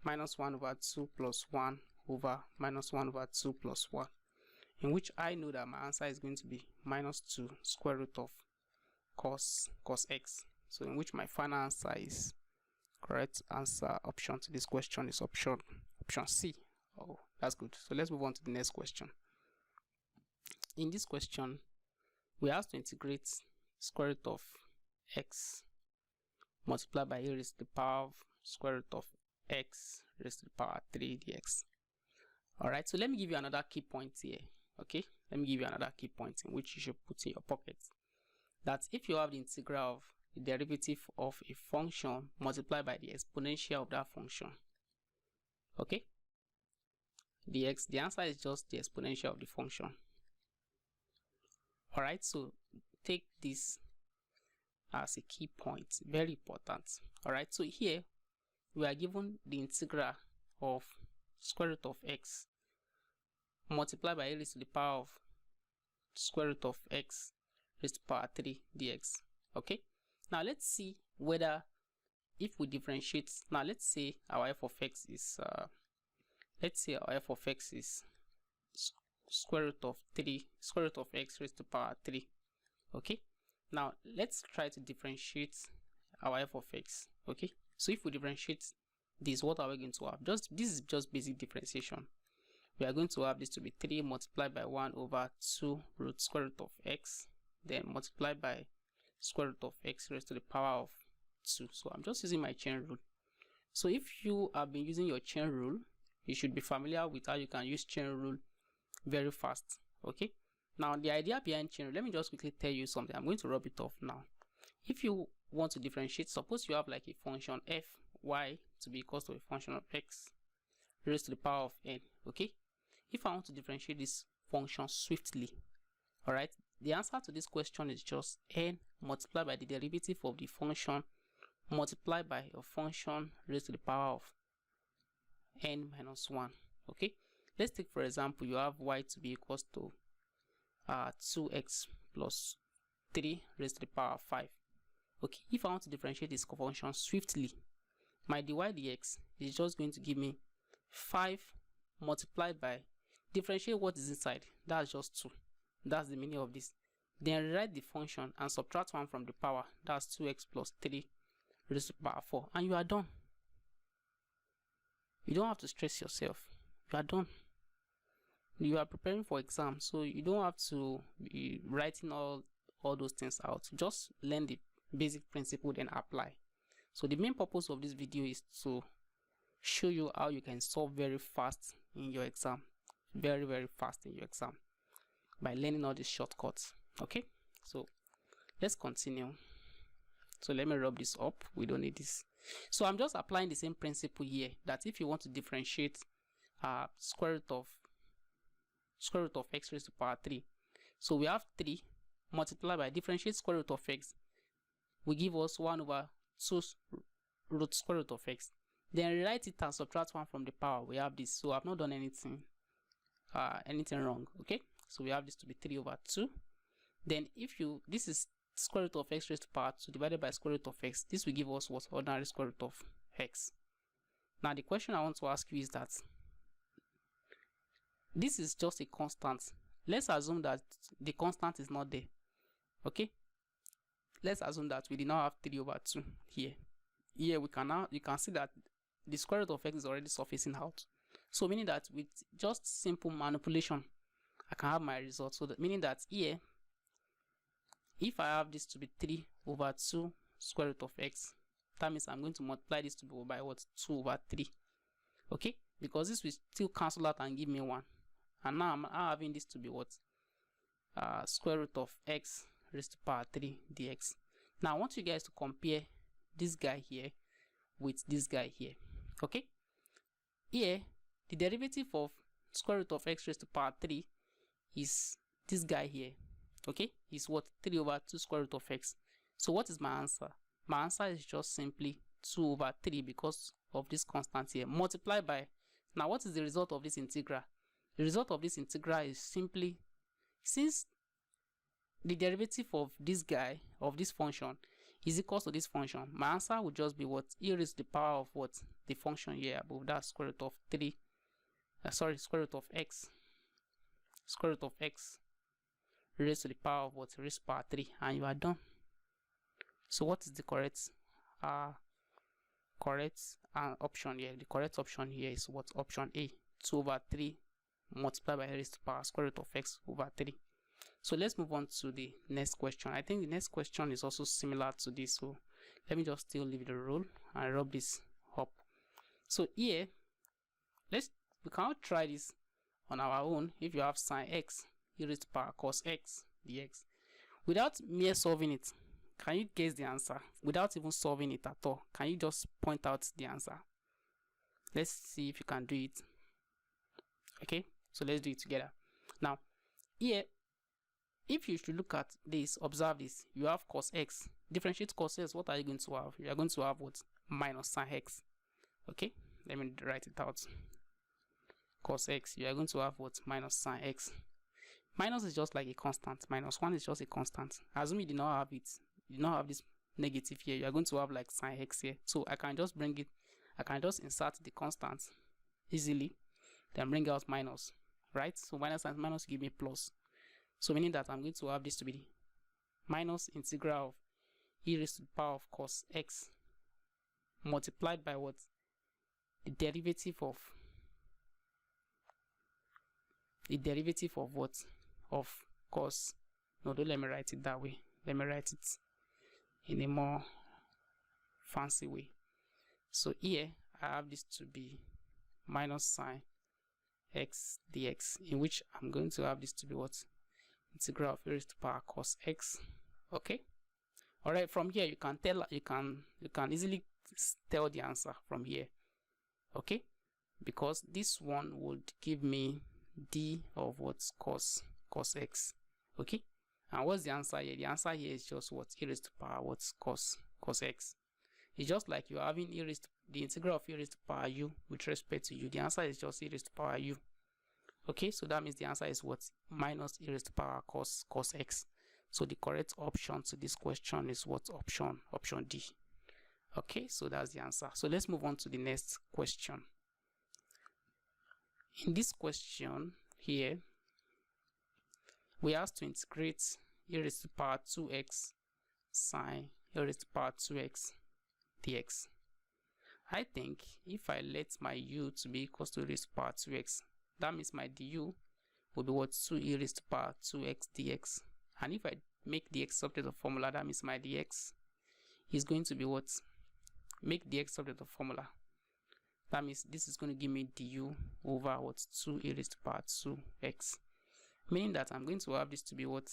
[SPEAKER 1] minus 1 over 2 plus 1 over minus 1 over 2 plus 1, in which I know that my answer is going to be minus 2 square root of cos x. So in which my final answer is, correct answer option to this question is option C. Oh, that's good. So let's move on to the next question. In this question, we have to integrate square root of x multiplied by a raised to the power of square root of x raised to the power 3 dx. Alright, so let me give you another key point here. Okay, let me give you another key point in which you should put in your pocket. That if you have the integral of the derivative of a function multiplied by the exponential of that function, okay, the answer is just the exponential of the function. Alright, so take this as a key point, very important. Alright, so here we are given the integral of square root of x multiplied by a raised to the power of square root of x raised to the power 3 dx. Okay, now let's see whether if we differentiate, now let's say our f of x is square root of x raised to the power 3. Okay, now let's try to differentiate our f of x. Okay, So if we differentiate this, what are we going to have? This is just basic differentiation. We are going to have this to be 3 multiplied by 1 over 2 root square root of x, then multiplied by square root of x raised to the power of 2. So I'm just using my chain rule. So if you have been using your chain rule, you should be familiar with how you can use chain rule very fast. Okay, now the idea behind chain rule, let me just quickly tell you something. I'm going to rub it off now. If you want to differentiate, suppose you have like a function f y to be equal to a function of x raised to the power of n. Okay, if I want to differentiate this function swiftly, all right, the answer to this question is just n multiplied by the derivative of the function multiplied by a function raised to the power of n minus 1. Okay, let's take for example you have y to be equals to 2x plus 3 raised to the power of 5. Okay, if I want to differentiate this function swiftly, my dy dx is just going to give me 5 multiplied by, differentiate what is inside, that's just 2. That's the meaning of this. Then rewrite the function and subtract 1 from the power, that's 2x plus 3 raised to the power 4, and you are done. You don't have to stress yourself. You are done. You are preparing for exam, so you don't have to be writing all those things out. Just learn the basic principle, then apply. So the main purpose of this video is to show you how you can solve very fast in your exam, very fast in your exam, by learning all these shortcuts. Okay, so let's continue. So let me rub this up. We don't need this. So I'm just applying the same principle here, that if you want to differentiate square root of x raised to the power 3, so we have 3 multiplied by, differentiate square root of x will give us 1 over 2 root square root of x. Then rewrite it and subtract 1 from the power. We have this. So I've not done anything wrong. Okay, so we have this to be 3 over 2. Then if you, this is square root of x raised to the power 2 divided by square root of x, this will give us what? Ordinary square root of x. Now the question I want to ask you is that this is just a constant. Let's assume that the constant is not there. Okay, let's assume that we did not have 3 over 2 here. Here we can now, you can see that the square root of x is already surfacing out. So meaning that with just simple manipulation, I can have my result. So that meaning that here, if I have this to be 3 over 2 square root of x, that means I'm going to multiply this to be by what? 2 over 3. Okay, because this will still cancel out and give me 1. And now I'm having this to be what? Square root of x raised to the power 3 dx. Now I want you guys to compare this guy here with this guy here. Okay, here the derivative of square root of x raised to the power 3 is this guy here. Okay, is what? 3 over 2 square root of x. So what is my answer? My answer is just simply 2 over 3 because of this constant here, multiplied by, now what is the result of this integral? The result of this integral is simply, since the derivative of this guy, of this function, is equal to this function, my answer would just be what? E raised to the power of what? The function here above, that's square root of 3, square root of x, square root of x raised to the power of what? Raised to the power 3, and you are done. So what is the correct option here? The correct option here is what? Option A, 2 over 3 multiplied by raised to the power square root of x over 3. So let's move on to the next question. I think the next question is also similar to this, so let me just still leave the rule and rub this up. So here, we cannot try this on our own. If you have sine x e raised to the power cos x dx, without mere solving it, can you guess the answer? Without even solving it at all, can you just point out the answer? Let's see if you can do it. Okay, so let's do it together. Now here, if you should look at this, observe this, you have cos x, differentiate cos x, what are you going to have? You are going to have what? Minus sine x. Okay, let me write it out. Cos x, you are going to have what? Minus sine x. Minus is just like a constant, minus 1 is just a constant. Assume you did not have it, you do not have this negative here, you are going to have like sine x here. So I can just bring it, I can just insert the constant easily, then bring out minus, right? So minus and minus give me plus. So meaning that I'm going to have this to be the minus integral of e raised to the power of cos x multiplied by what? The derivative of what? Of cos. No, don't let me write it that way. Let me write it in a more fancy way. So here I have this to be minus sine x dx, in which I'm going to have this to be what? Integral of e raised to power cos x. Okay. All right. From here, you can tell, you can easily tell the answer from here. Okay, because this one would give me d of what's cos x. Okay, and what's the answer here? The answer here is just what? E raised to power what's cos x. It's just like you're having the integral of e raised to power u with respect to u. The answer is just e raised to power u. Okay, so that means the answer is what? Minus e raised to power cos x. So the correct option to this question is what? Option D. Okay, so that's the answer. So let's move on to the next question. In this question here, we have to integrate e raised to power 2x sine e raised to power 2x dx. I think if I let my u to be equals to e raised to power 2x, that means my du will be what? 2 e raised to power 2x dx. And if I make dx subject of formula, that means my dx is going to be what? Make dx subject of formula. That means this is going to give me du over what? 2 e raised to power 2x. Meaning that I'm going to have this to be what?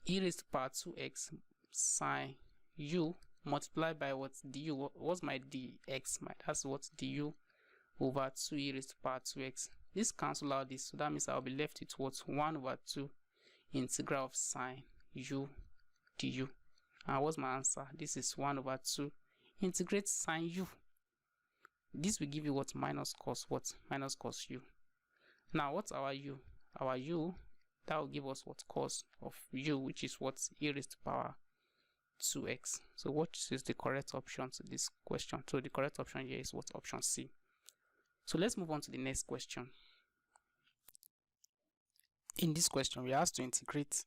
[SPEAKER 1] E raised to power 2x sine u multiplied by what? Du. What's my dx? That's what? Du over 2 e raised to power 2x. This cancel out this, so that means I'll be left with what? 1 over 2 integral of sine u du. And what's my answer? This is 1 over 2 integrate sine u. This will give you what? Minus cos what? Minus cos u. Now what's our u? Our u, that will give us what? Cos of u, which is what? E raised to power 2x. So what is the correct option to this question? So the correct option here is what? Option C. So let's move on to the next question. In this question, we have to integrate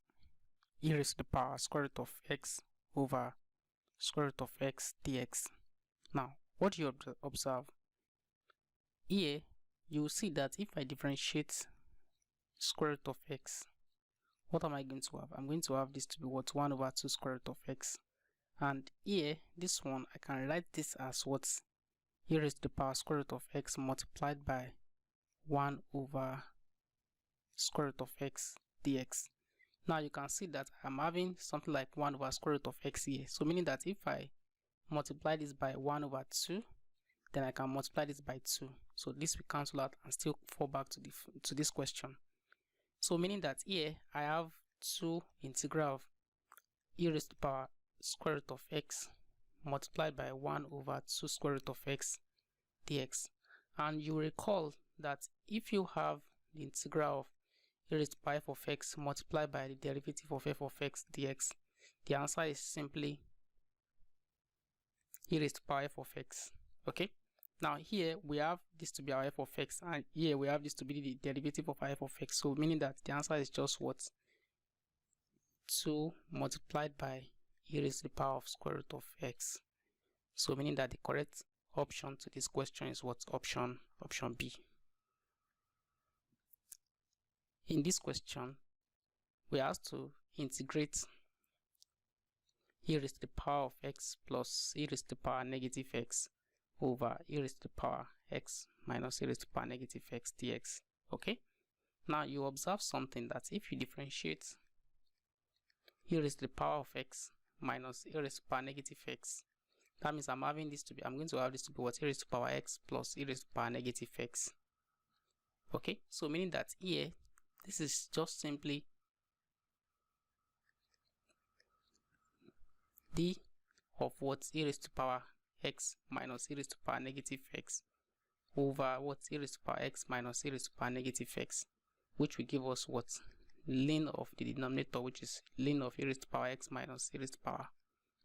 [SPEAKER 1] e raised to the power square root of x over square root of x dx. Now, what do you observe? Here, you will see that if I differentiate square root of x, what am I going to have? I'm going to have this to be what? 1 over 2 square root of x. And here, this one, I can write this as what? E raised to the power square root of x multiplied by 1 over square root of x dx. Now you can see that I'm having something like 1 over square root of x here. So meaning that if I multiply this by 1 over 2, then I can multiply this by 2. So this will cancel out and still fall back to this question. So meaning that here I have 2 integral of e raised to the power square root of x multiplied by 1 over 2 square root of x dx. And you recall that if you have the integral of e raised to power f of x multiplied by the derivative of f of x dx, the answer is simply e raised to power f of x. Okay, now here we have this to be our f of x, and here we have this to be the derivative of our f of x. So meaning that the answer is just what? 2 multiplied by e raised to the power of square root of x. So meaning that the correct option to this question is what? Option B. In this question, we have to integrate e raised to the power of x plus e raised to the power negative x over e raised to the power x minus e raised to the power negative x dx. Okay, now you observe something, that if you differentiate e raised to the power of x minus e raised to the power negative x, that means I'm going to have this to be what? E raised to the power x plus e raised to the power negative x. Okay, so meaning that here this is just simply d of what? E raised to the power x minus e raised to the power negative x over what? E raised to the power x minus e raised to the power negative x, which will give us what? Ln of the denominator, which is ln of e raised to the power x minus e raised to the power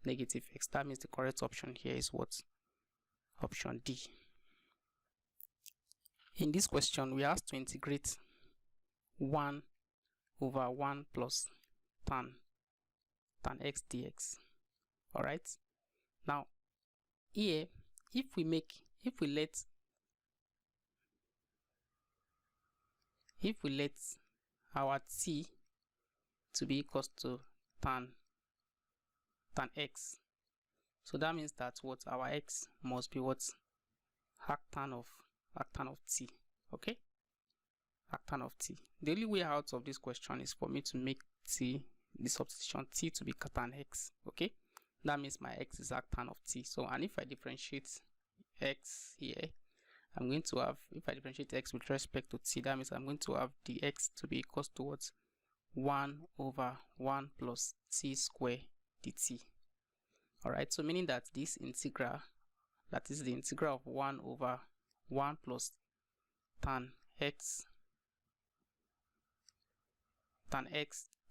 [SPEAKER 1] negative x. That means the correct option here is what? Option D. In this question, we have to integrate 1 over 1 plus tan x dx. Alright, now here, if we let our t to be equals to tan x, so that means that what our x must be what arctan of t. Okay, arctan of t. The only way out of this question is for me to make the substitution t to be tan x. Okay, that means my x is arctan of t. So, and if I differentiate x here, I'm going to have, if I differentiate x with respect to t, that means I'm going to have the x to be equals to what 1 over 1 plus t square dt. Alright, so meaning that this integral, that is the integral of 1 over 1 plus tan x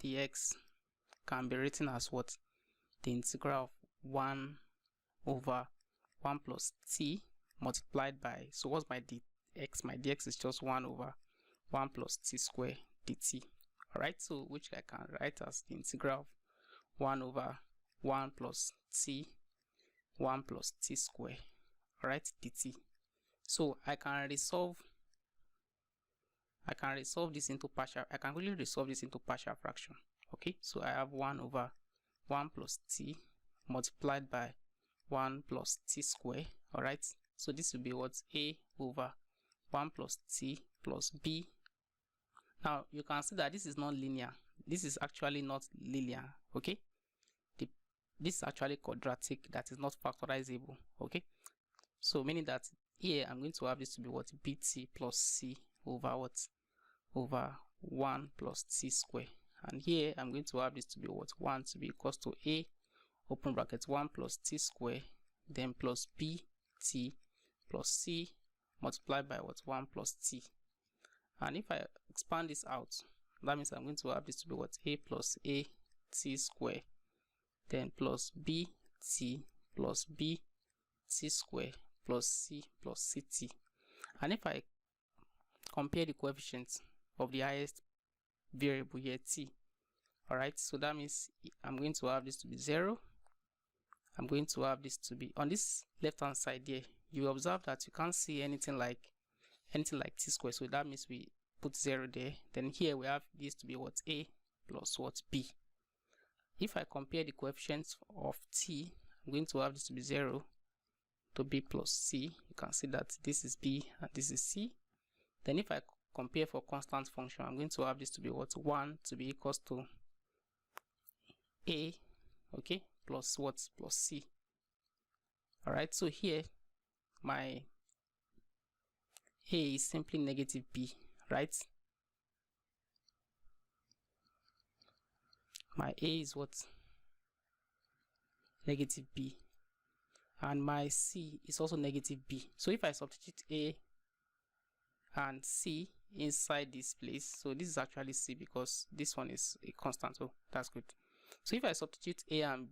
[SPEAKER 1] dx can be written as what? The integral of 1 over 1 plus t multiplied by, so what's my dx? My dx is just 1 over 1 plus t square dt. Alright, so which I can write as the integral of 1 over 1 plus t square, alright, dt. So I can resolve this into partial, I can really resolve this into partial fraction. Okay, so I have 1 over 1 plus t multiplied by 1 plus t square. Alright, so this will be what? A over 1 plus t plus b. Now you can see that this is not linear. This is actually not linear. Okay, this is actually quadratic, that is not factorizable. Okay, so meaning that here I'm going to have this to be what? bt plus c over what? Over 1 plus t square. And here I'm going to have this to be what? 1 to be equals to a open bracket 1 plus t square, then plus bt plus c multiplied by what? 1 plus t. And if I expand this out, that means I'm going to have this to be what? A plus a t square, then plus bt plus b t square plus c plus ct. And if I compare the coefficients of the highest variable here, t, alright, so that means I'm going to have this to be 0. I'm going to have this to be on this left hand side here. You observe that you can't see anything like t square, so that means we put 0 there. Then here we have this to be what? A plus what? B. If I compare the coefficients of t, I'm going to have this to be 0 to b plus c. You can see that this is b and this is c. Then if I compare for constant function, I'm going to have this to be what? 1 to be equals to a, okay, plus what? Plus c. Alright, so here my a is simply negative b, right? My a is what? Negative b. And my c is also negative b. So if I substitute a and c inside this place, so this is actually c because this one is a constant, so that's good. So if I substitute a and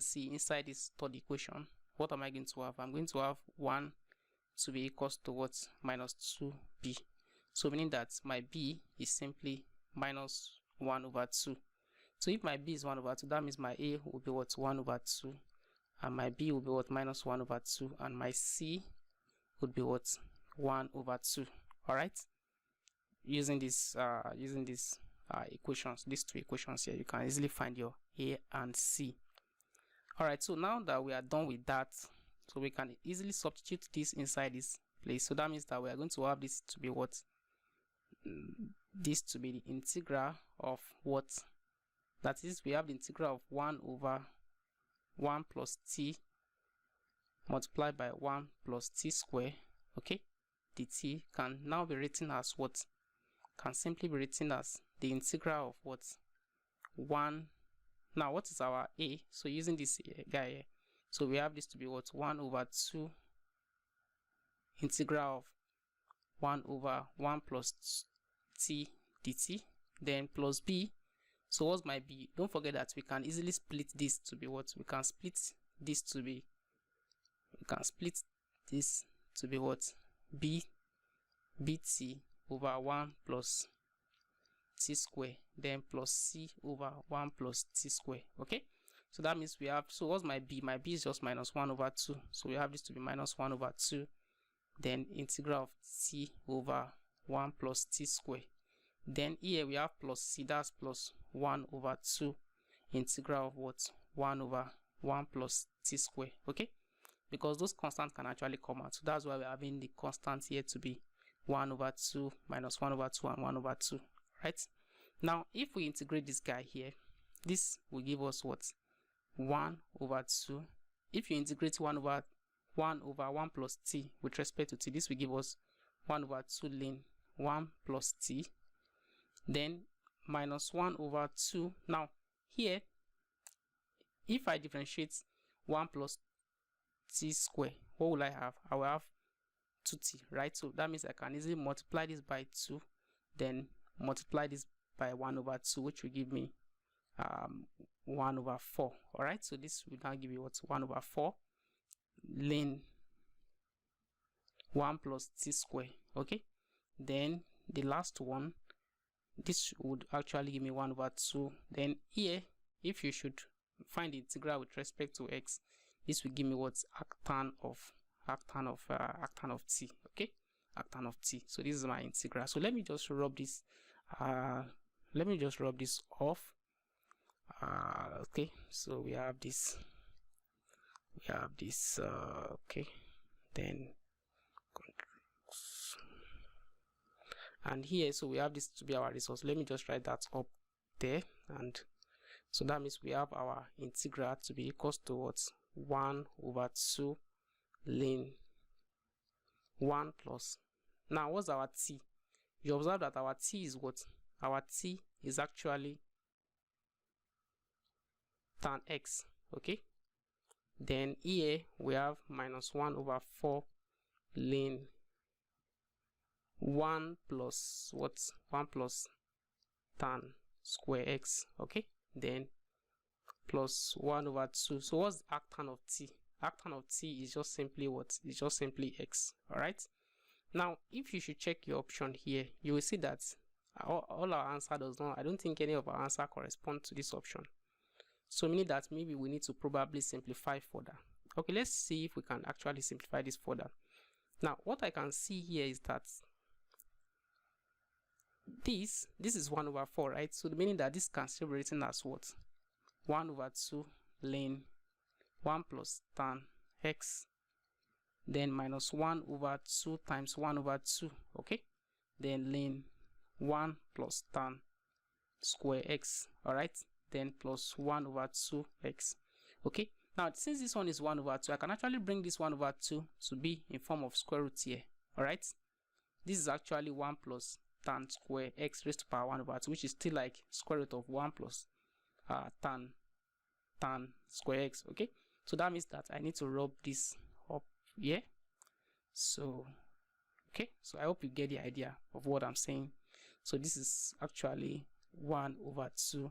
[SPEAKER 1] c inside this third equation, what am I going to have? I'm going to have 1 to be equals to what? Minus 2b. So meaning that my b is simply minus 1 over 2. So if my b is 1 over 2, that means my a will be what? 1 over 2, and my b will be what? Minus 1 over 2, and my c would be what? 1 over 2. Alright, using these equations, these two equations here, you can easily find your a and c. Alright, so now that we are done with that, so we can easily substitute this inside this place. So that means that we are going to have this to be what? This to be the integral of what? That is, we have the integral of 1 over 1 plus t multiplied by 1 plus t square, okay, dt can now be written as what? Can simply be written as the integral of what? 1. Now what is our a? So using this guy here, so we have this to be what? 1 over 2 integral of 1 over 1 plus t dt, then plus b. So what's my b? Don't forget that we can easily split this to be what? We can split this to be what? bt over 1 plus t square, then plus c over 1 plus t square. Okay, So that means we have, so what's my b? My b is just minus 1 over 2. So we have this to be minus 1 over 2. Then integral of t over 1 plus t square. Then here we have plus c, that's plus 1 over 2. Integral of what? 1 over 1 plus t square. Okay? Because those constants can actually come out. So that's why we're having the constant here to be 1 over 2 minus 1 over 2 and 1 over 2. Right? Now, if we integrate this guy here, this will give us what? 1 over 2. If you integrate 1 over 1 plus t with respect to t, this will give us 1 over 2 ln 1 plus t. Then minus 1 over 2. Now, here, if I differentiate 1 plus t square, what will I have? I will have 2t, right? So that means I can easily multiply this by 2, then multiply this by 1 over 2, which will give me 1 over 4. All right, so this will now give you what? 1 over 4 ln 1 plus t square. Okay, then the last one, this would actually give me 1 over 2. Then here, if you should find the integral with respect to x, this will give me what's arctan of t. Okay, arctan of t. So this is my integral. So let me just rub this off. Okay, so we have this okay, then and here, so we have this to be our resource. Let me just write that up there. And so that means we have our integral to be equals to what? 1 over 2 ln 1 plus. Now, what's our t? You observe that our t is what? Our t is actually tan x. Okay, then here we have minus 1 over 4 ln 1 plus what? 1 plus tan square x. Okay, then plus 1 over 2. So what's arctan of t? Arctan of t is just simply what? It's just simply x. All right. Now, if you should check your option here, you will see that all our answer does not. I don't think any of our answer correspond to this option. So meaning that maybe we need to probably simplify further. Okay, let's see if we can actually simplify this further. Now, what I can see here is that this is 1 over 4, right? So meaning that this can still be written as what? 1 over 2 ln 1 plus tan x, then minus 1 over 2 times 1 over 2, okay? Then ln 1 plus tan square x, all right? Then plus 1 over 2x, okay? Now, since this one is 1 over 2, I can actually bring this 1 over 2 to be in form of square root here, all right? This is actually 1 plus tan square x raised to power 1 over 2, which is still like square root of 1 plus tan square x, okay? So that means that I need to rub this up here. So, okay, so I hope you get the idea of what I'm saying. So this is actually 1 over 2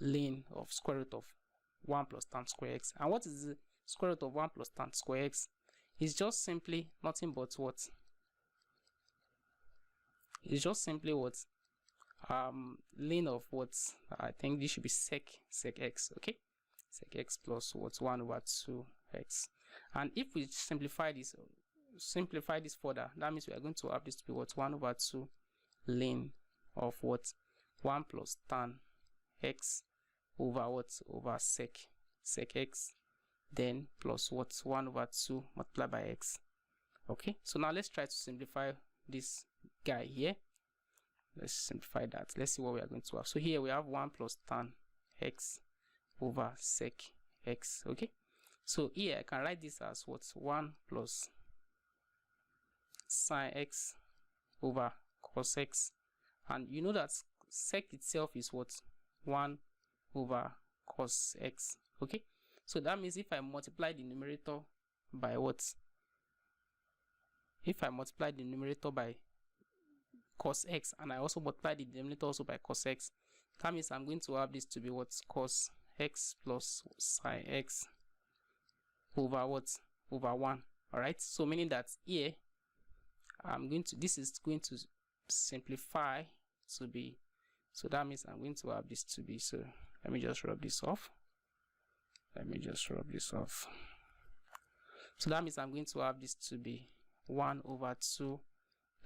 [SPEAKER 1] ln of square root of 1 plus tan square x. And what is the square root of 1 plus tan square x? It's just simply nothing but what? It's just simply what? Ln of what? I think this should be sec x, okay? Sec x plus what? 1 over 2x. And if we simplify this further, that means we are going to have this to be what? 1 over 2 ln of what? 1 plus tan x over what? Over sec x, then plus what? 1 over 2 multiplied by x. Okay, so now let's try to simplify this guy here. Let's simplify that. Let's see what we are going to have. So here we have 1 plus tan x over sec x. Okay, so here I can write this as what? 1 plus sine x over cos x, and you know that sec itself is what? 1 over cos x. Okay, so that means if I multiply the numerator by what? If I multiply the numerator by cos x and I also multiply the denominator also by cos x, that means I'm going to have this to be what? Cos x plus sine x over what? Over 1. All right, so meaning that here this is going to simplify to be, so that means I'm going to have this to be, so let me just rub this off. Let me just rub this off. So that means I'm going to have this to be 1 over 2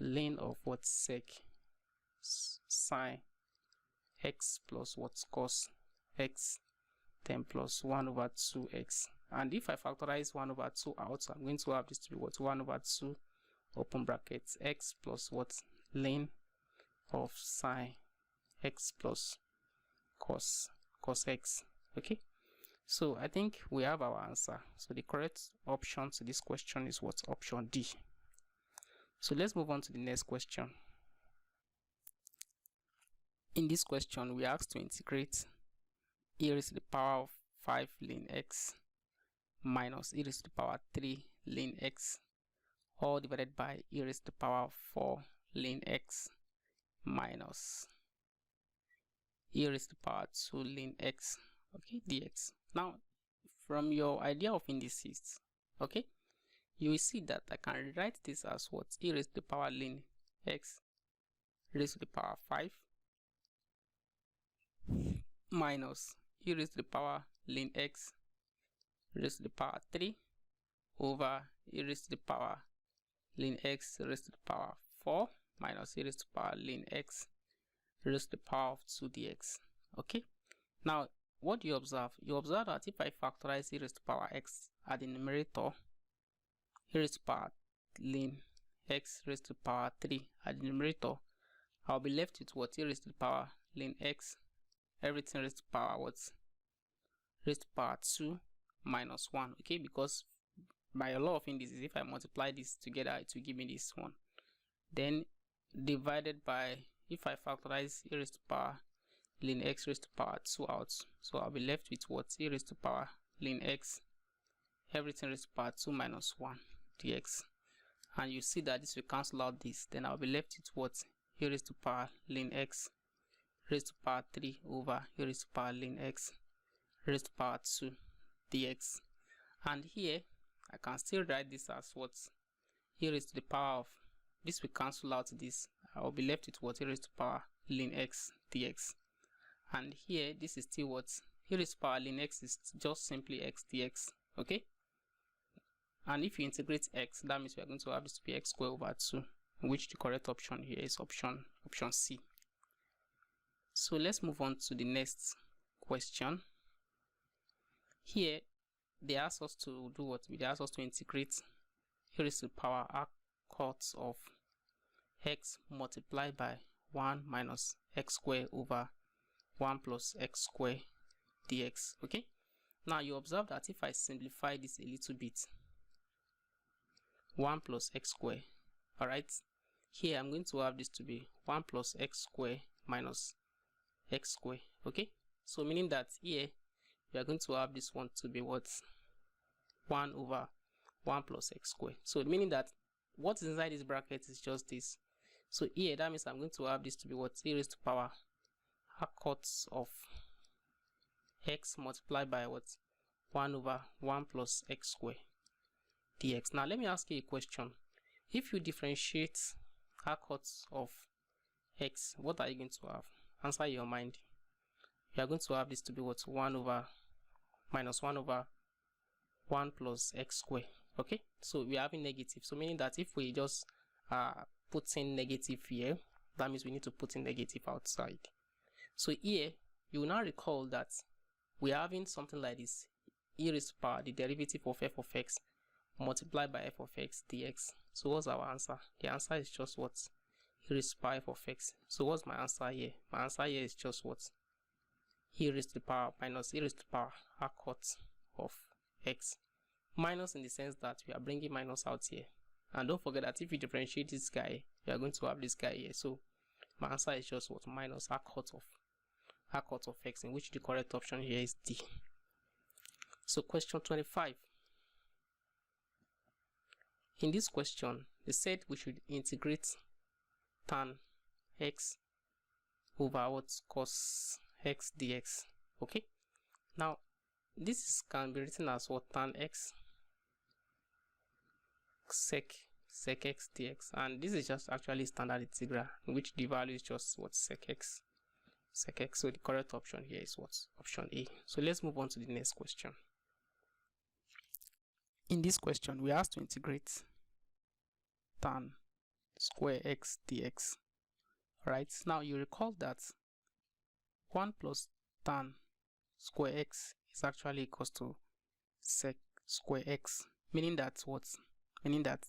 [SPEAKER 1] ln of what sec sine x plus what cos x, then plus 1 over 2x. And if I factorize 1 over 2 out, I'm going to have this to be what 1 over 2 open brackets x plus what ln of sine x plus cos x. Okay, so I think we have our answer. So the correct option to this question is what? Option D. So let's move on to the next question. In this question, we are asked to integrate e raised to the power of 5 ln x minus e raised to the power 3 ln x, all divided by e raised to the power of 4 ln x minus e raised to the power 2 ln x, okay, dx. Now, from your idea of indices, okay, you will see that I can rewrite this as what? E raised to the power ln x raised to the power 5 minus e raised to the power ln x raised to the power 3 over e raised to the power ln x raised to the power 4 minus e raised to the power ln x raised to the power of 2 dx. Okay, now what do you observe? You observe that if I factorize e raised to the power x at the numerator, e raised to the power ln x raised to the power 3 at the numerator, I'll be left with what? E raised to the power ln x, everything raised to the power what? Raised to the power 2 minus 1. Okay, because by a law of indices, if I multiply this together, it will give me this one. Then divided by, if I factorize e raised to the power ln x raised to the power 2 out, so I'll be left with what? E raised to the power ln x, everything raised to the power 2 minus 1 dx. And you see that this will cancel out this, then I'll be left with what? E raised to the power ln x raised to the power 3 over e raised to the power ln x raised to the power 2 dx. And here I can still write this as what? E raised to the power of, this will cancel out this, I will be left with what? E raised to the power ln x dx. And here this is still what? E raised to the power ln x is just simply x dx. Okay, and if you integrate x, that means we are going to have this to be x squared over 2, which the correct option here is option C. So let's move on to the next question. Here they ask us to do what? They ask us to integrate e raised to the power arc of x multiplied by 1 minus x squared over 1 plus x squared dx. Okay, now you observe that if I simplify this a little bit, 1 plus x squared, alright, here I'm going to have this to be 1 plus x squared minus x squared. Okay, so meaning that here we are going to have this one to be what? 1 over 1 plus x squared. So meaning that what's inside this bracket is just this. So here that means I'm going to have this to be what? E raised to the power arc of x multiplied by what? 1 over 1 plus x squared dx. Now let me ask you a question. If you differentiate arc of x, what are you going to have? Answer your mind. You are going to have this to be what? 1 over minus 1 over 1 plus x squared. Okay, so we are having negative, so meaning that if we just put in negative here, that means we need to put in negative outside. So here you will now recall that we are having something like this: e raised to the power the derivative of f of x multiplied by f of x dx. So what's our answer? The answer is just what? E raised to the power f of x. So what's my answer here? My answer here is just what? E raised to the power minus e raised to the power arc of x, minus in the sense that we are bringing minus out here. And don't forget that if you differentiate this guy, you are going to have this guy here. So my answer is just what? Minus arc of x, in which the correct option here is D. So question 25. In this question, they said we should integrate tan x over what? Cos x dx. Okay, now this can be written as what? Tan x sec x dx, and this is just actually standard integral, in which the value is just what? Sec x. So the correct option here is what? Option A. So let's move on to the next question. In this question, we are asked to integrate tan square x dx. Right, now you recall that 1 plus tan square x is actually equals to sec square x, meaning that what? Meaning that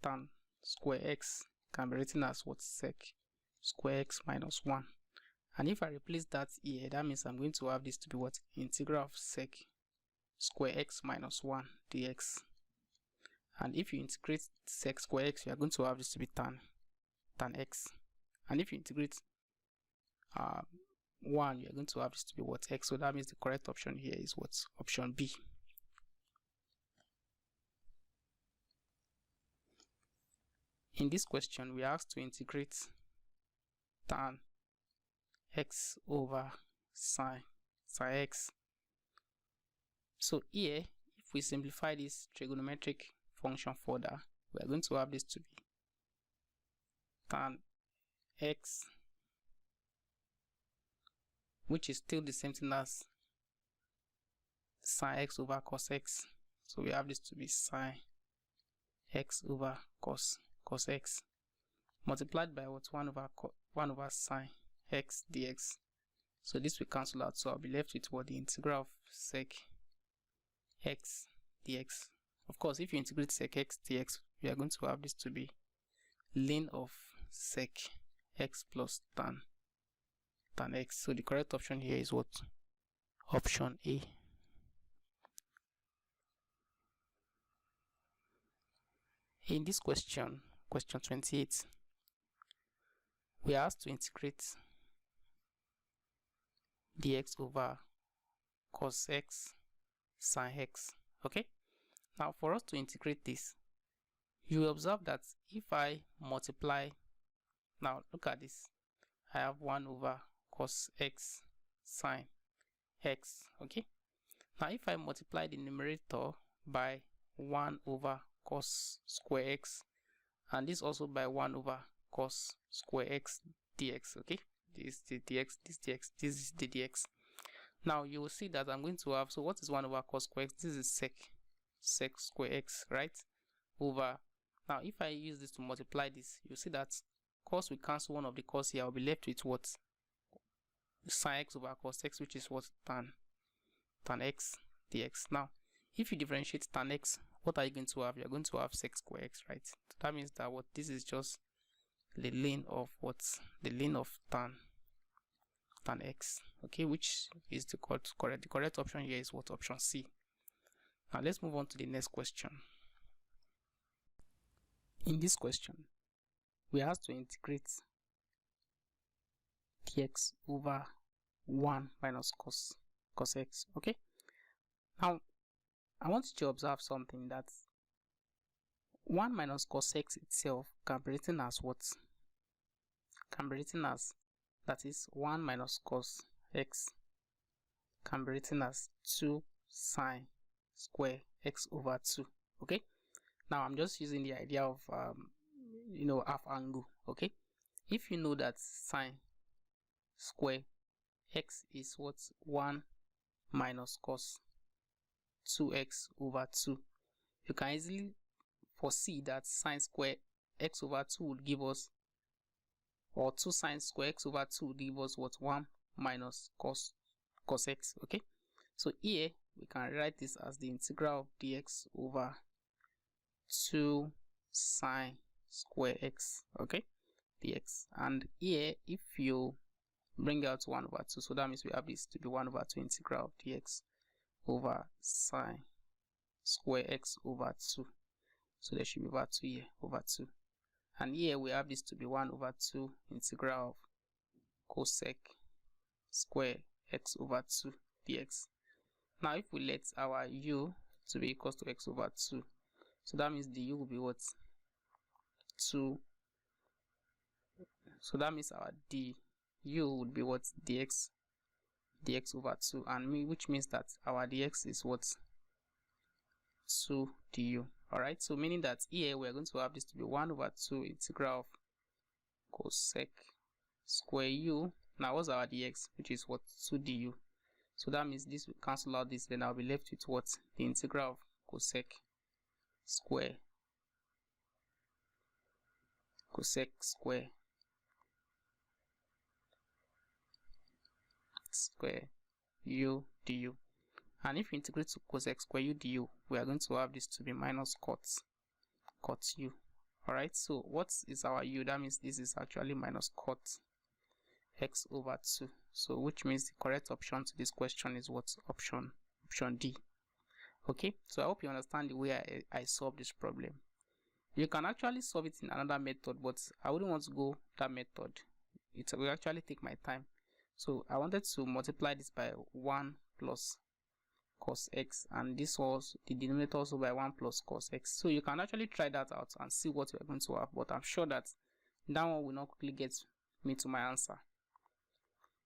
[SPEAKER 1] tan square x can be written as what? Sec square x minus 1. And if I replace that here, that means I'm going to have this to be what? Integral of sec square x minus 1 dx. And if you integrate sec square x, you are going to have this to be tan x. And if you integrate 1, you are going to have this to be what? X. So that means the correct option here is what? Option B. In this question, we are asked to integrate tan x over sine x. So here, if we simplify this trigonometric function further, we are going to have this to be tan x, which is still the same thing as sine x over cos x. So we have this to be sine x over cos x multiplied by what? 1 over sine x dx. So this will cancel out, so I'll be left with what? The integral of sec x dx. Of course, if you integrate sec x dx, we are going to have this to be ln of sec x plus tan x. So the correct option here is what? Option A. In this question, question 28, we are asked to integrate dx over cos x sine x. Okay, now for us to integrate this, you observe that if I multiply, now look at this, I have 1 over cos x sine x. Okay, now if I multiply the numerator by 1 over cos square x, and this also by 1 over cos square x dx. Okay, this is the dx, this dx, this is the dx. Now you will see that I'm going to have, so what is 1 over cos square x? This is sec square x, right? Over, now if I use this to multiply this, you see that cos will cancel one of the cos here. I'll be left with what? Sine x over cos x, which is what? Tan x dx. Now if you differentiate tan x, what are you going to have? You're going to have sec square x, right? So that means that what? This is just the ln of what? The ln of tan x. Okay, which is the correct. The correct option here is what? Option C. Now let's move on to the next question. In this question, we are asked to integrate dx over 1 minus cos x. Okay, now I want you to observe something, that 1 minus cos x itself can be written as what? Can be written as, that is 1 minus cos x can be written as 2 sine square x over 2. Okay, now I'm just using the idea of half angle. Okay, if you know that sine square x is what? 1 minus cos 2x over 2, you can easily foresee that sine square x over 2 would give us, or 2 sine square x over 2 would give us what? 1 minus cos x. Okay, so here we can write this as the integral of dx over 2 sine square x. Okay, dx. And here if you bring out 1 over 2, so that means we have this to be 1 over 2 integral of dx over sine square x over 2. So there should be over 2 here, over 2. And here we have this to be 1 over 2 integral of cosec square x over 2 dx. Now if we let our u to be equals to x over 2, so that means the u will be what? 2. So that means our du would be what? Dx over 2, and which means that our dx is what? 2 du. Alright, so meaning that here we are going to have this to be 1 over 2 integral of cosec square u. Now what's our dx? Which is what? 2 du. So that means this will cancel out this, then I'll be left with what? The integral of cosec square u du. And if you integrate to cosec square u du, we are going to have this to be minus cot u. Alright, so what is our u? That means this is actually minus cot x over 2. So which means the correct option to this question is what? Option D. Okay, so I hope you understand the way I solve this problem. You can actually solve it in another method, but I wouldn't want to go that method. It will actually take my time. So I wanted to multiply this by 1 plus cos x, and this was the denominator also by 1 plus cos x. So you can actually try that out and see what you are going to have, but I'm sure that that one will not quickly get me to my answer.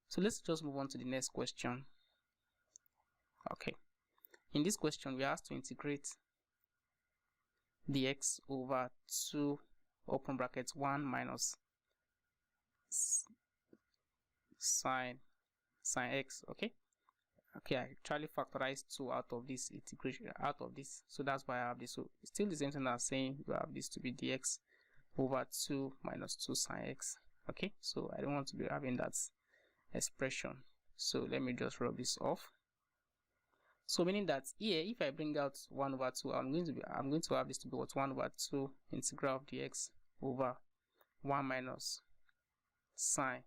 [SPEAKER 1] So let's just move on to the next question. Okay, in this question we are asked to integrate dx over 2 open brackets 1 minus sine x. Okay, I actually factorized 2 out of this integration, so that's why I have this. So it's still the same thing as saying you have this to be dx over 2 minus 2 sine x. Okay, so I don't want to be having that expression, so let me just rub this off. So meaning that here, if I bring out 1 over 2, I'm going to have this to be what? 1 over 2 integral of dx over 1 minus sine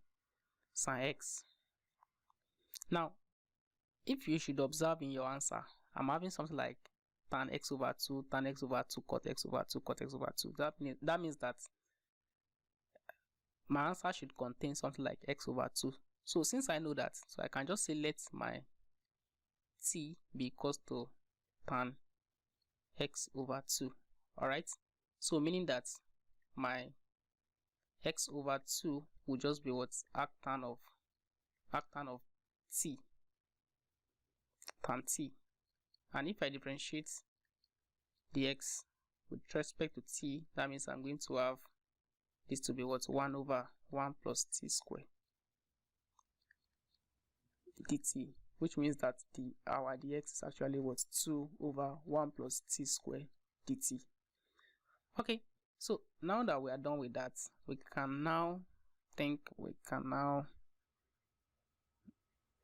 [SPEAKER 1] x. Now, if you should observe in your answer, I'm having something like tan x over 2, tan x over 2, cot x over 2, cot x over 2. That means that my answer should contain something like x over 2. So since I know that, so I can just say let my t be equals to tan x over 2. Alright, so meaning that my x over 2 will just be what? Arctan of t, tan t. And if I differentiate dx with respect to t, that means I'm going to have this to be what? 1 over 1 plus t square dt, which means that our dx is actually what? 2 over 1 plus t square dt. Okay, so now that we are done with that, we can now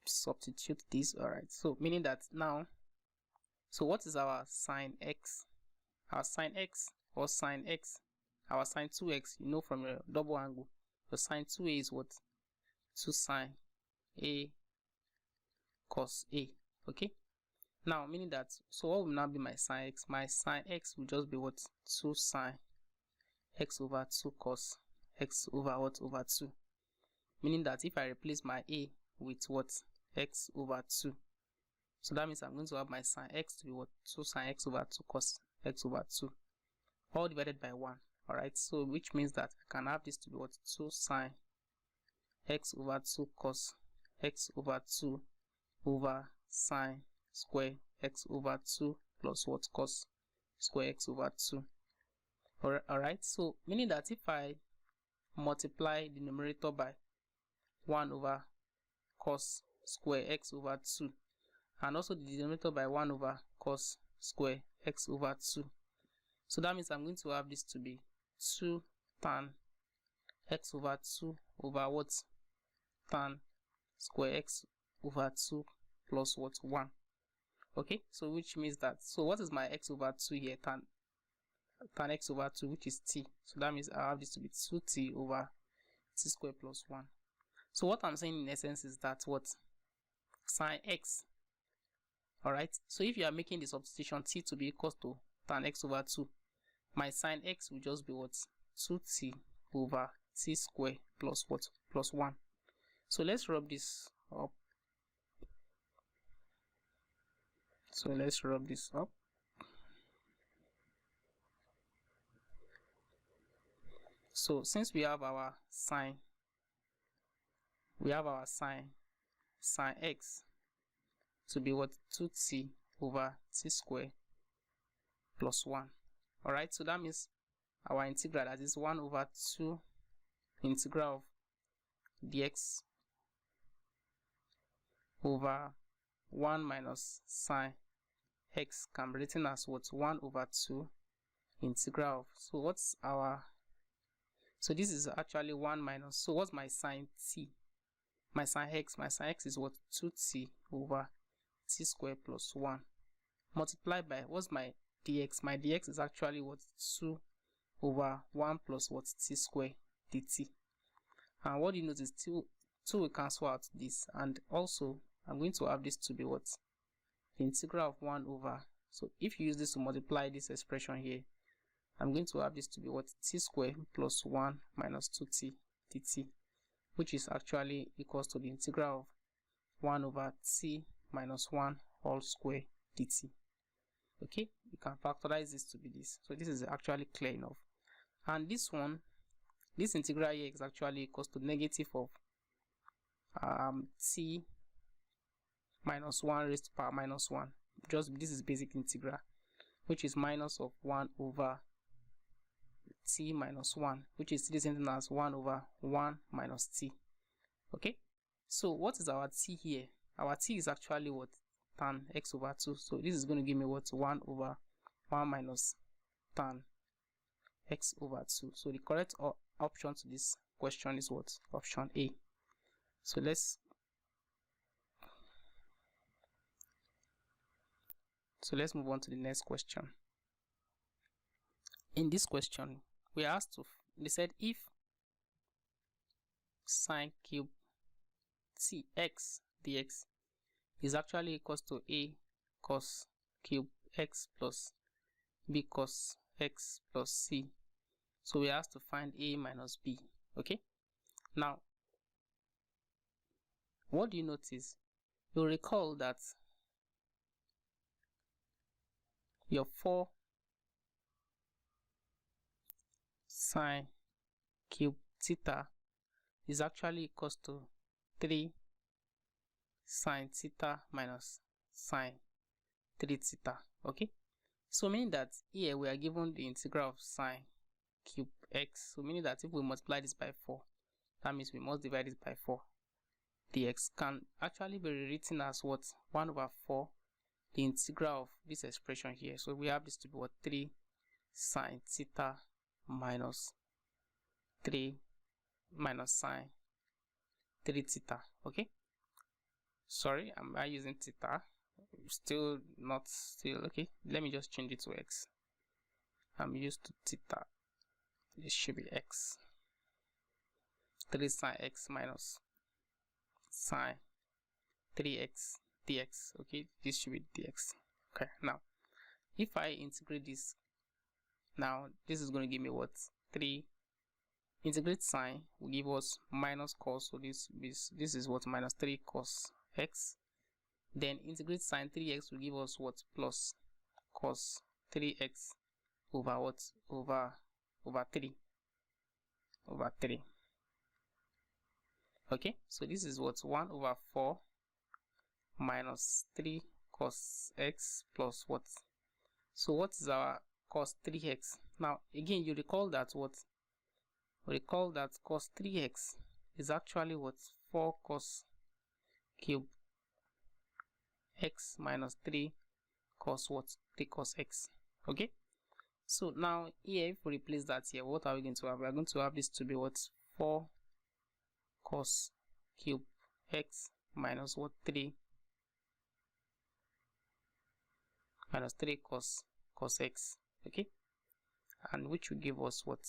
[SPEAKER 1] substitute this. Alright, so meaning that now, so what is our sine x? Our sine x or sine x, our sine 2x, you know from your double angle, the sine 2a is what? 2 sine a cos a. Okay, now meaning that, so what will now be my sine x? My sine x will just be what? 2 sine x over 2 cos x over what? Over 2. Meaning that if I replace my a with what? X over 2, so that means I'm going to have my sine x to be what? 2 sine x over 2 cos x over 2, all divided by 1. Alright, so which means that I can have this to be what? 2 sine x over 2 cos x over 2 over sine square x over 2 plus what? Cos square x over 2. Alright, so meaning that if I multiply the numerator by 1 over cos square x over 2 and also the denominator by 1 over cos square x over 2, so that means I'm going to have this to be 2 tan x over 2 over what? Tan square x over 2 plus what? 1. Okay, so which means that, so what is my x over 2 here? Tan x over 2, which is t. So that means I have this to be 2t over t square plus 1. So what I'm saying in essence is that what? Sine x. Alright, so if you are making the substitution t to be equal to tan x over 2, my sine x will just be what? 2t over t square plus what? Plus 1. So let's rub this up. So since we have our sine sine x to be what? 2t over t square plus 1. Alright, so that means our integral, that is 1 over 2 integral of dx over 1 minus sine x can be written as what? 1 over 2 integral of, so what's our, so this is actually 1 minus, so what's my sine t? My sine x is what? 2t over t squared plus 1 multiplied by, what's my dx? My dx is actually what? 2 over 1 plus what? T squared dt. And what do you notice? 2 will cancel out this, and also I'm going to have this to be what? The integral of 1 over, so if you use this to multiply this expression here, I'm going to have this to be what? T squared plus 1 minus 2t dt, which is actually equals to the integral of 1 over t minus 1 whole square dt. Okay, you can factorize this to be this. So this is actually clear enough. And this one, this integral here is actually equals to negative of t minus 1 raised to power minus 1. Just this is basic integral, which is minus of 1 over t minus 1, which is the same thing as 1 over 1 minus t. Okay, so what is our t here? Our t is actually what? Tan x over 2. So this is going to give me what? 1 over 1 minus tan x over 2. So the correct option to this question is what? Option A. So let's move on to the next question. In this question, we are asked to, they said if sine cube t x dx is actually equals to a cos cube x plus b cos x plus c. So we are asked to find a minus b. Okay, now what do you notice? You'll recall that your 4 sine cube theta is actually equals to 3 sine theta minus sine 3 theta. Okay, so meaning that here we are given the integral of sine cube x, so meaning that if we multiply this by 4, that means we must divide it by 4. The x can actually be rewritten as what? 1 over 4 the integral of this expression here. So we have this to be what? 3 sine theta minus 3 minus sine 3 theta. Okay, sorry, am I using theta? Still not still. Okay, let me just change it to x. I'm used to theta. This should be x. 3 sine x minus sine 3x dx. Okay, this should be dx. Okay, now if I integrate this, now this is going to give me what? 3 integrate sine will give us minus cos, so this is what? Minus 3 cos x. Then integrate sine 3x will give us what? Plus cos 3x over what? Over 3 over 3. Okay, so this is what? 1 over 4 minus 3 cos x plus what? So what is our cos 3x? Now again, you recall that what? Recall that cos 3x is actually what? 4 cos cube x minus 3 cos what? 3 cos x. Okay, so now here if we replace that here, what are we going to have? We are going to have this to be what? 4 cos cube x minus what? 3 minus 3 cos x. Okay, and which will give us what?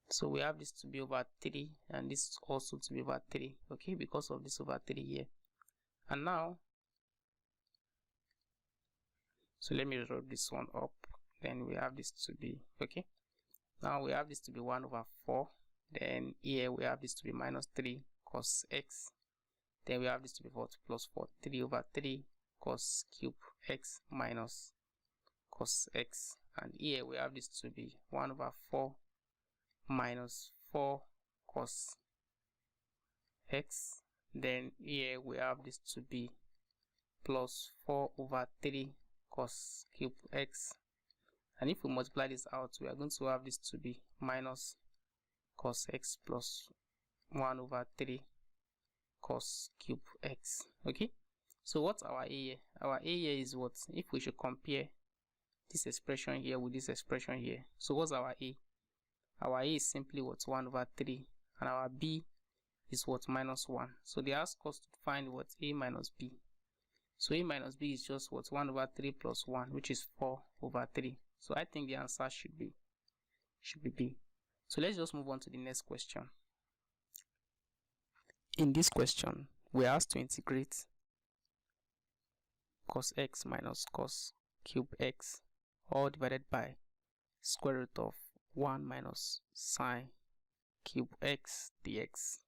[SPEAKER 1] So we have this to be over 3 and this also to be over 3. Okay, because of this over 3 here. And now, so let me roll this one up. Then we have this to be, okay, now we have this to be 1 over 4. Then here we have this to be minus 3 cos x. Then we have this to be what? Plus 4. 3 over 3 cos cube x minus cos x. And here we have this to be 1 over 4 minus 4 cos x. Then here we have this to be plus 4 over 3 cos cube x. And if we multiply this out, we are going to have this to be minus cos x plus 1 over 3 cos cube x. Okay, so what's our a here? Our a here is what? If we should compare this expression here with this expression here, so what's our a? Our a is simply what? 1 over 3, and our b is what? Minus 1. So they ask us to find what? A minus b. So a minus b is just what? 1 over 3 plus 1, which is 4 over 3. So I think the answer should be b. So let's just move on to the next question. In this question, we are asked to integrate cos x minus cos cube x, all divided by square root of 1 minus sine cube x dx.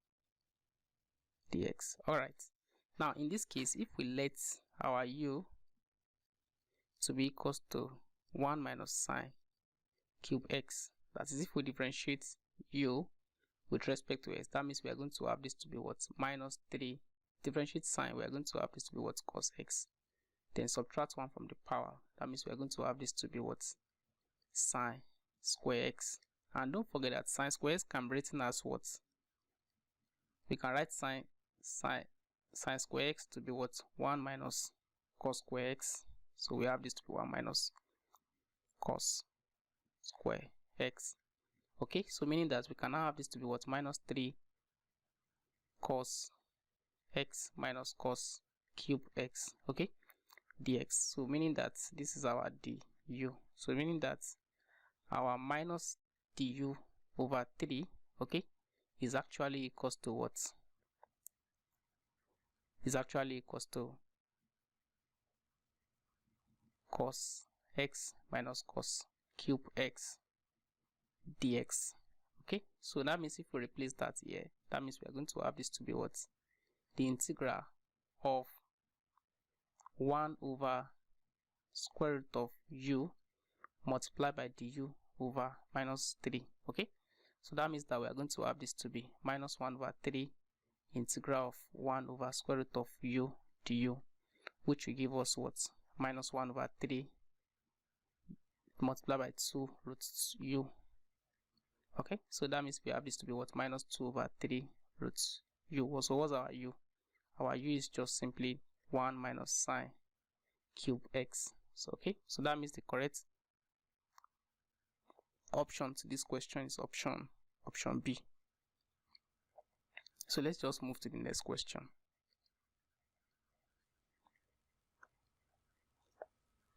[SPEAKER 1] Alright, now in this case, if we let our u to be equals to 1 minus sine cube x, that is, if we differentiate u with respect to x, that means we are going to have this to be what? Minus 3. Differentiate sine, we are going to have this to be what? Cos x. Then subtract 1 from the power, that means we are going to have this to be what? Sine square x. And don't forget that sine square x can be written as what? We can write sine square x to be what? 1 minus cos square x. So we have this to be 1 minus cos square x. Okay, so meaning that we can now have this to be what? Minus 3 cos x minus cos cube x. Okay, dx. So meaning that this is our du. So meaning that our minus du over 3, okay, is actually equals to what? Is actually equals to cos x minus cos cube x dx. Okay, so that means if we replace that here, that means we are going to have this to be what? The integral of 1 over square root of u multiplied by du over minus 3. Okay, so that means that we are going to have this to be minus 1 over 3 integral of 1 over square root of u du, which will give us what? Minus 1 over 3 multiplied by 2 roots u. Okay, so that means we have this to be what? Minus 2 over 3 roots u. So what's our u? Our u is just simply 1 minus sine cube x. So okay, so that means the correct option to this question is option B. So let's just move to the next question.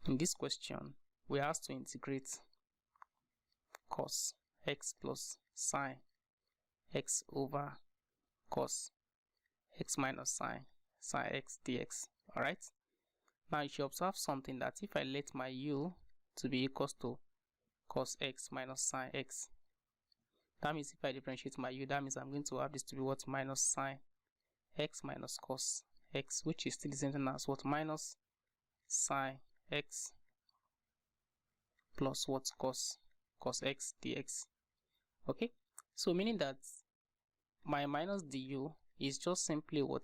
[SPEAKER 1] In this question, we are asked to integrate cos x plus sine x over cos x minus sine x dx. Alright, now you should observe something, that if I let my u to be equals to cos x minus sine x, that means if I differentiate my u, that means I'm going to have this to be what? Minus sine x minus cos x, which is still the same thing as what? Minus sine x plus what? Cos x dx. Okay, so meaning that my minus du is just simply what?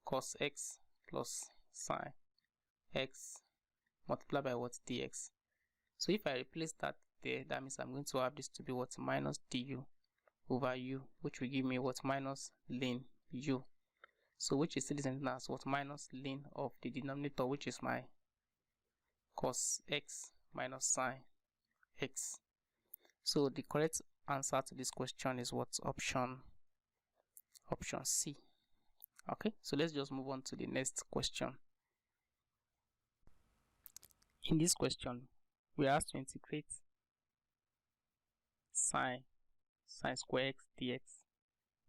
[SPEAKER 1] Cos x plus sine x multiplied by what? Dx. So if I replace that there, that means I'm going to have this to be what? Minus du over u, which will give me what? Minus ln u. So which is still the same as what? Minus ln of the denominator, which is my cos x minus sine x. So the correct answer to this question is what? Option C. Okay, so let's just move on to the next question. In this question, we are asked to integrate sine square x dx.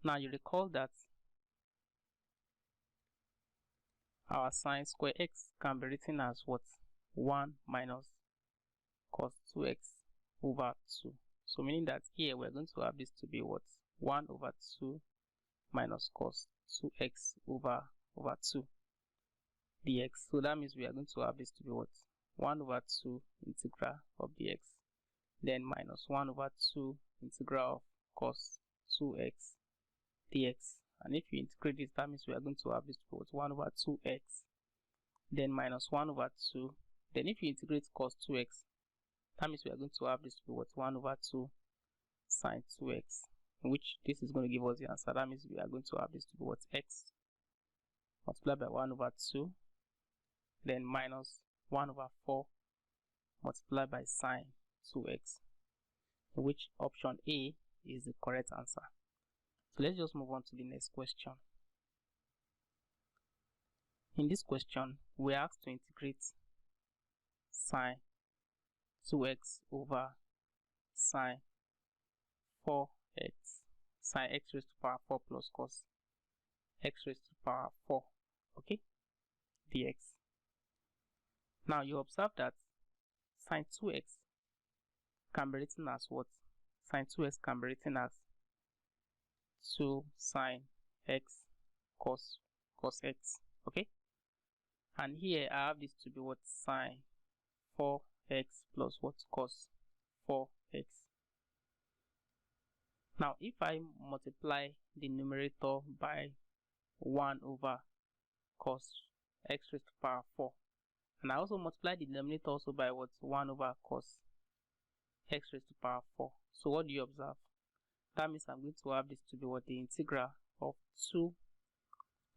[SPEAKER 1] Now you recall that our sine square x can be written as what? 1 minus cos 2x over 2. So meaning that here we're going to have this to be what? 1 over 2 minus cos 2x over 2 dx. So that means we are going to have this to be what? 1 over 2 integral of dx, then minus 1 over 2 integral of cos 2x dx. And if you integrate this, that means we are going to have this to be what? 1 over 2x, then minus 1 over 2. Then if you integrate cos 2x, that means we are going to have this to be what? 1 over 2 sine 2x which this is going to give us the answer. That means we are going to have this to be what? X multiplied by 1 over 2, then minus 1 over 4 multiplied by sine 2x, in which option A is the correct answer. So let's just move on to the next question. In this question, we are asked to integrate sine 2x over sine 4x, sine x raised to the power 4 plus cos x raised to the power 4, okay, dx. Now you observe that sine 2x can be written as what? Sine 2x can be written as 2 sine x cos x, okay. And here I have this to be what? Sine 4x plus what? Cos 4x. Now if I multiply the numerator by 1 over cos x raised to the power 4, and I also multiply the denominator also by what? 1 over cos x raised to the power 4. So what do you observe? That means I'm going to have this to be what? The integral of 2.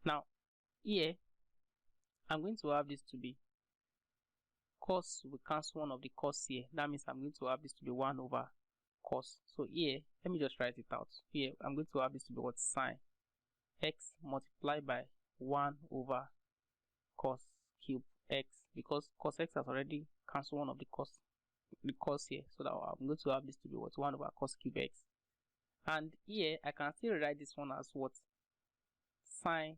[SPEAKER 1] Now here I'm going to have this to be cos, we cancel one of the cos here. That means I'm going to have this to be 1 over cos. So here, let me just write it out. Here I'm going to have this to be what? Sine x multiplied by 1 over cos cube x, because cos x has already cancelled one of the cos here. So that I'm going to have this to be what? 1 over cos cube x. And here I can still write this one as what? Sine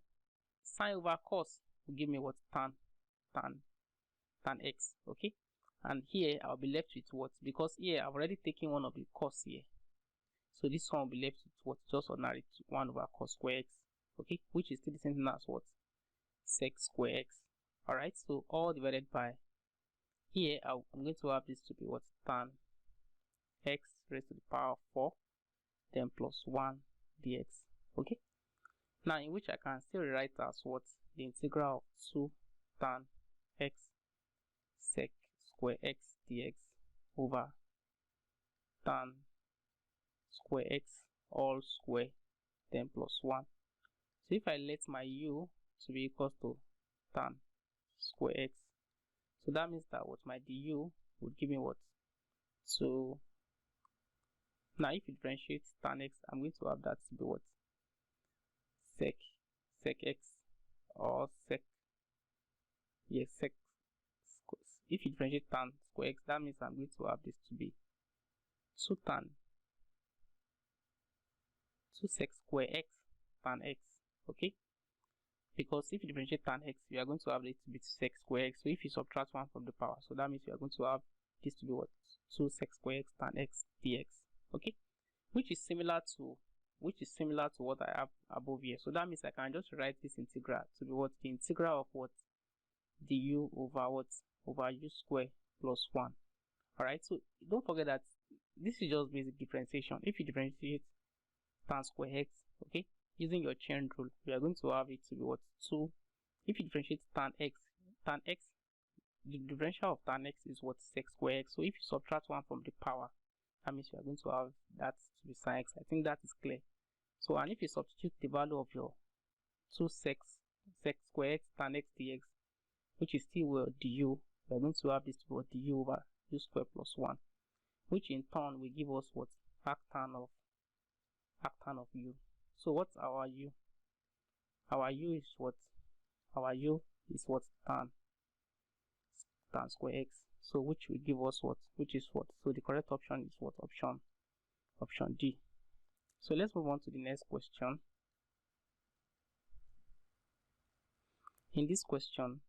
[SPEAKER 1] over cos will give me what? Tan x, okay. And here I'll be left with what? Because here I've already taken one of the cos here, so this one will be left with what? Just ordinary 1 over cos square x, okay, which is still the same thing as what? Sec square x. Alright, so all divided by, here I'm going to have this to be what? Tan x raised to the power of 4, then plus 1 dx, okay. Now in which I can still write as what? The integral of 2 tan x sec square x dx over tan square x all square, then plus 1. So if I let my u to be equal to tan square x, so that means that what? My du would give me what? So now if you differentiate tan x, I'm going to have that to be what? Sec x or sec, yes, sec. If you differentiate tan square x, that means I'm going to have this to be 2 sec square x tan x, okay. Because if you differentiate tan x, you are going to have it to be sec square x. So if you subtract 1 from the power, so that means you are going to have this to be what? 2 sec square x tan x dx, okay, which is similar to what I have above here. So that means I can just write this integral to be what? The integral of what? Du over what? Over u square plus 1. Alright, so don't forget that this is just basic differentiation. If you differentiate tan square x, okay, using your chain rule, we are going to have it to be what? 2. If you differentiate tan x, the differential of tan x is what? Sec square x. So if you subtract 1 from the power, that means you are going to have that to be sin x. I think that is clear. So, and if you substitute the value of your 2 sec square x tan x dx, which is still du, we are going to have this to be what? Du over u square plus 1, which in turn will give us what? Arctan of u. So what's our u? Our u is what? Our u is what? Tan square x. So which will give us what? Which is what? So the correct option is what? Option D. So let's move on to the next question. In this question,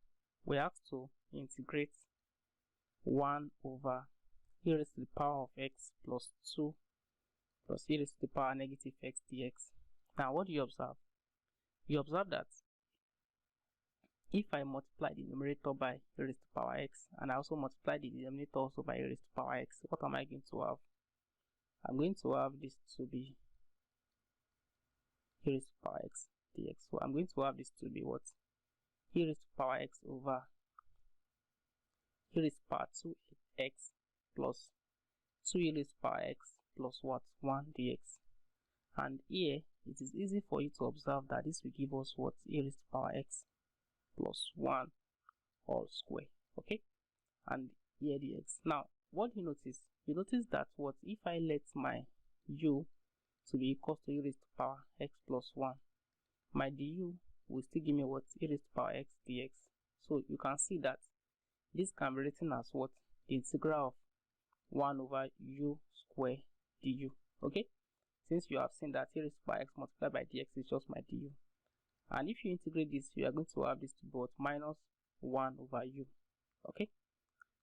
[SPEAKER 1] we have to integrate 1 over e raised to the power of x plus 2 plus e raised to the power negative x dx. Now what do you observe? You observe that if I multiply the numerator by e raised to the power x, and I also multiply the denominator also by e raised to the power x, what am I going to have? I'm going to have this to be e raised to the power x dx. So I'm going to have this to be what? E raised to the power x over e raised to the power 2x plus 2 e raised to the power x plus what? 1 dx. And here it is easy for you to observe that this will give us what? A raised to the power x plus 1 all square. Okay, and here the x. Now what you notice? You notice that what if I let my u to be equal to e raised to the power x plus 1, my du will still give me what? E raised to the power x dx. So you can see that this can be written as what? The integral of 1 over u square du. Okay, since you have seen that e raised to the power x multiplied by dx is just my du, and if you integrate this, you are going to have this to be what? Minus 1 over u. Okay,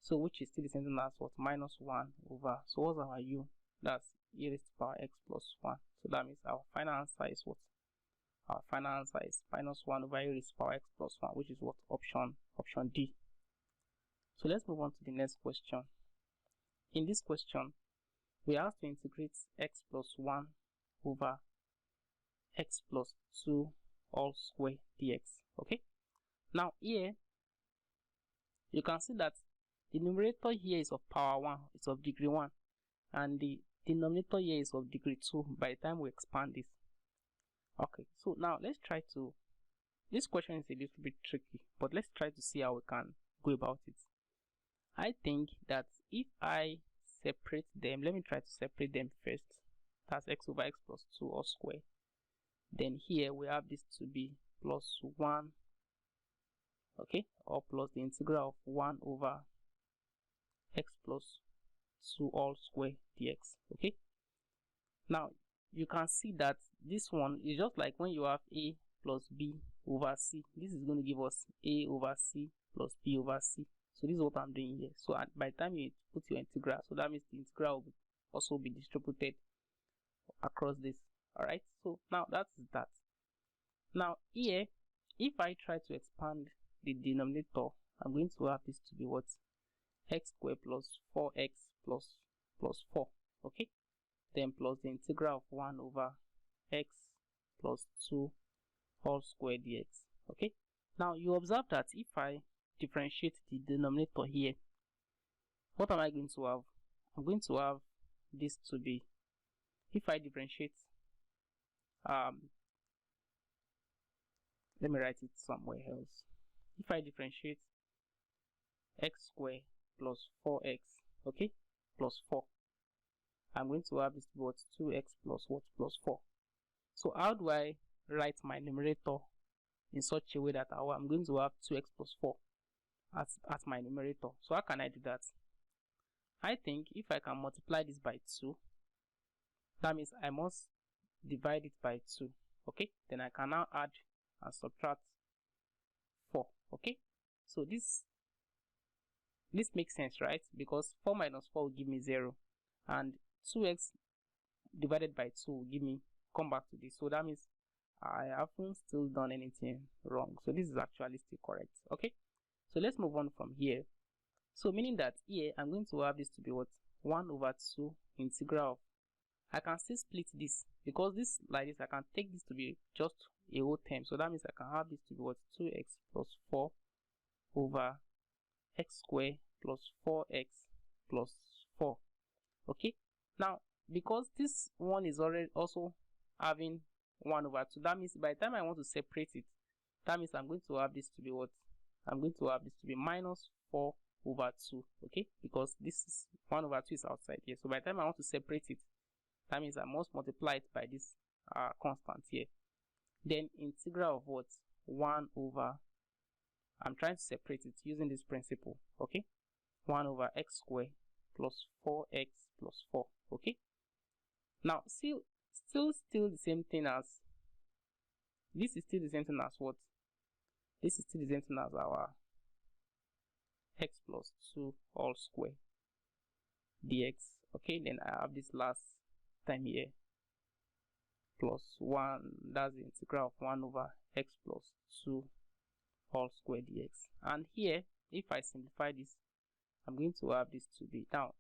[SPEAKER 1] so which is still the same thing as what? Minus 1 over, so what's our u? That's e raised to the power x plus 1. So that means our final answer is what? Our final answer is minus 1 over e raised to the power x plus 1, which is what? Option D. So let's move on to the next question. In this question, we have to integrate x plus 1 over x plus 2 all square dx. Okay, now here you can see that the numerator here is of power 1, it's of degree 1, and the denominator here is of degree 2 by the time we expand this. Okay, so now let's try to, this question is a little bit tricky, but let's try to see how we can go about it. I think that if I separate them, let me try to separate them first. That's x over x plus 2 all square. Then here we have this to be plus 1, okay, or plus the integral of 1 over x plus 2 all square dx. Okay, now you can see that this one is just like when you have a plus b over c. This is going to give us a over c plus b over c. So this is what I'm doing here. So by the time you put your integral, so that means the integral will also be distributed across this. Alright, so now that's that. Now here, if I try to expand the denominator, I'm going to have this to be what? X squared plus 4x plus 4. Okay, then plus the integral of 1 over x plus 2 all square dx. Okay, now you observe that if I differentiate the denominator here, what am I going to have? I'm going to have this to be, if I differentiate, let me write it somewhere else. If I differentiate x squared plus 4x, okay, plus 4, I'm going to have this what? 2x plus what? Plus 4. So how do I write my numerator in such a way that I'm going to have 2x plus 4 as my numerator? So how can I do that? I think if I can multiply this by 2, that means I must divide it by 2. Okay, then I can now add and subtract 4. Okay, so this makes sense, right? Because 4 minus 4 will give me 0, and 2x divided by 2 will give me, come back to this. So that means I haven't still done anything wrong. So this is actually still correct. Okay, so let's move on from here. So meaning that here I'm going to have this to be what? 1 over 2 integral of, I can still split this, because this like this, I can take this to be just a whole term. So that means I can have this to be what? 2x plus 4 over x squared plus 4x plus 4. Okay, now because this one is already also having 1 over 2, that means by the time I want to separate it, that means I'm going to have this to be what? I'm going to have this to be minus 4 over 2. Okay, because this is 1 over 2 is outside here. So by the time I want to separate it, that means I must multiply it by this constant here. Then integral of what? 1 over, I'm trying to separate it using this principle. Okay, 1 over x squared plus 4x plus 4. Okay, now still the same thing as, this is still the same thing as what? This is still the same thing as our x plus 2 all square dx. Okay, then I have this last time here plus 1, that's the integral of 1 over x plus 2 all square dx. And here, if I simplify this, I'm going to have this to be, now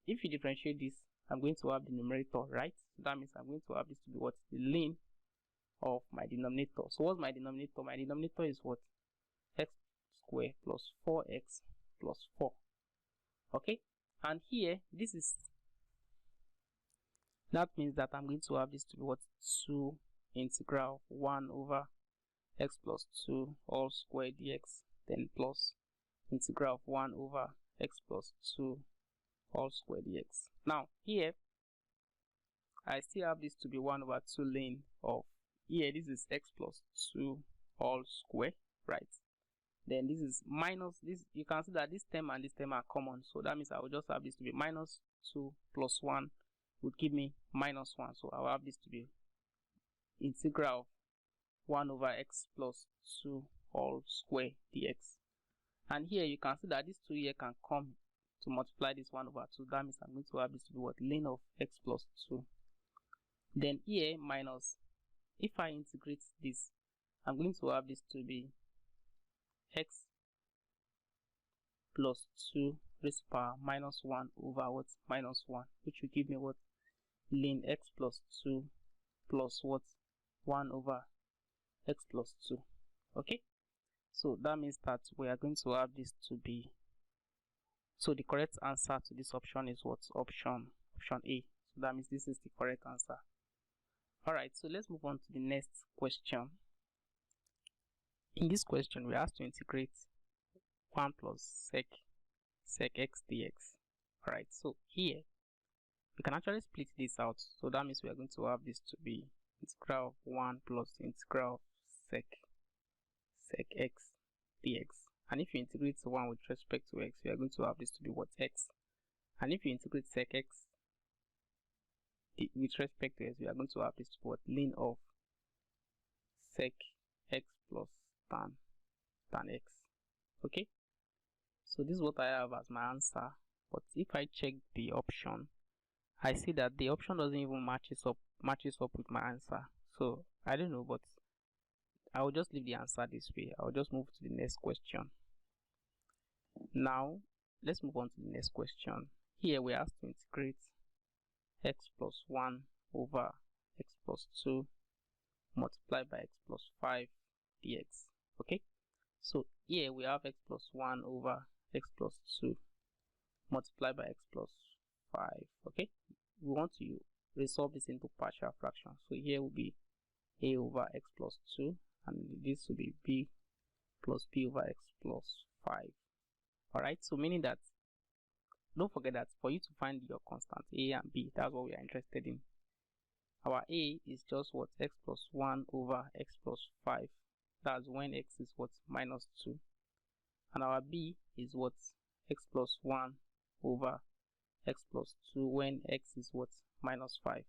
[SPEAKER 1] if you differentiate this, I'm going to have the numerator, right? So that means I'm going to have this to be what? The ln of my denominator. So what's my denominator? My denominator is what? X squared plus 4x plus 4. Okay, and here this is That means that I'm going to have this to be what? 2 integral of 1 over x plus 2 all square dx, then plus integral of 1 over x plus 2 all square dx. Now here I still have this to be 1 over 2 ln of, here this is x plus 2 all square, right? Then this is minus this, you can see that this term and this term are common, so that means I will just have this to be minus 2 plus 1 would give me minus 1, so I will have this to be integral of 1 over x plus 2 all square dx. And here you can see that this 2 here can come to multiply this 1 over 2, that means I'm going to have this to be what? Ln of x plus 2. Then here minus, if I integrate this, I'm going to have this to be x plus 2 raised to the power minus 1 over what? Minus 1, which will give me what? Ln x plus 2 plus what? 1 over x plus 2. Okay, so that means that we are going to have this to be, so the correct answer to this option is what? Option A. So that means this is the correct answer. Alright, so let's move on to the next question. In this question we have to integrate 1 plus sec x dx. Alright, so here we can actually split this out, so that means we are going to have this to be integral of 1 plus integral of sec x dx. And if you integrate 1 with respect to x, we are going to have this to be what? X. And if you integrate sec x with respect to x, we are going to have this to be what? Ln of sec x plus tan x. Okay, so this is what I have as my answer. But if I check the option, I see that the option doesn't even matches up with my answer. So I don't know, but I will just leave the answer this way. I will just move to the next question. Now let's move on to the next question. Here we have to integrate x plus 1 over x plus 2 multiplied by x plus 5 dx. Okay, so here we have x plus 1 over x plus 2 multiplied by x plus 5. Okay, we want to resolve this into partial fractions, so here will be a over x plus 2 and this will be b plus b over x plus 5. Alright, so meaning that, don't forget that for you to find your constant a and b, that's what we are interested in. Our a is just what? X plus 1 over x plus 5, that's when x is what? Minus 2. And our b is what? X plus 1 over x plus 2 when x is what? Minus 5.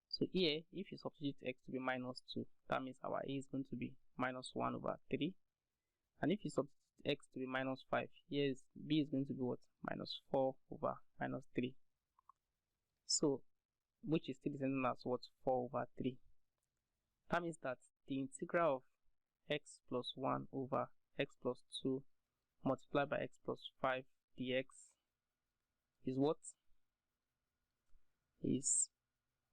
[SPEAKER 1] So here, if you substitute x to be minus 2, that means our a is going to be minus 1 over 3. And if you substitute x to be minus 5, here is b is going to be what? Minus 4 over minus 3. So, which is still the same as what? 4 over 3. That means that the integral of x plus 1 over x plus 2 multiplied by x plus 5 dx is what? Is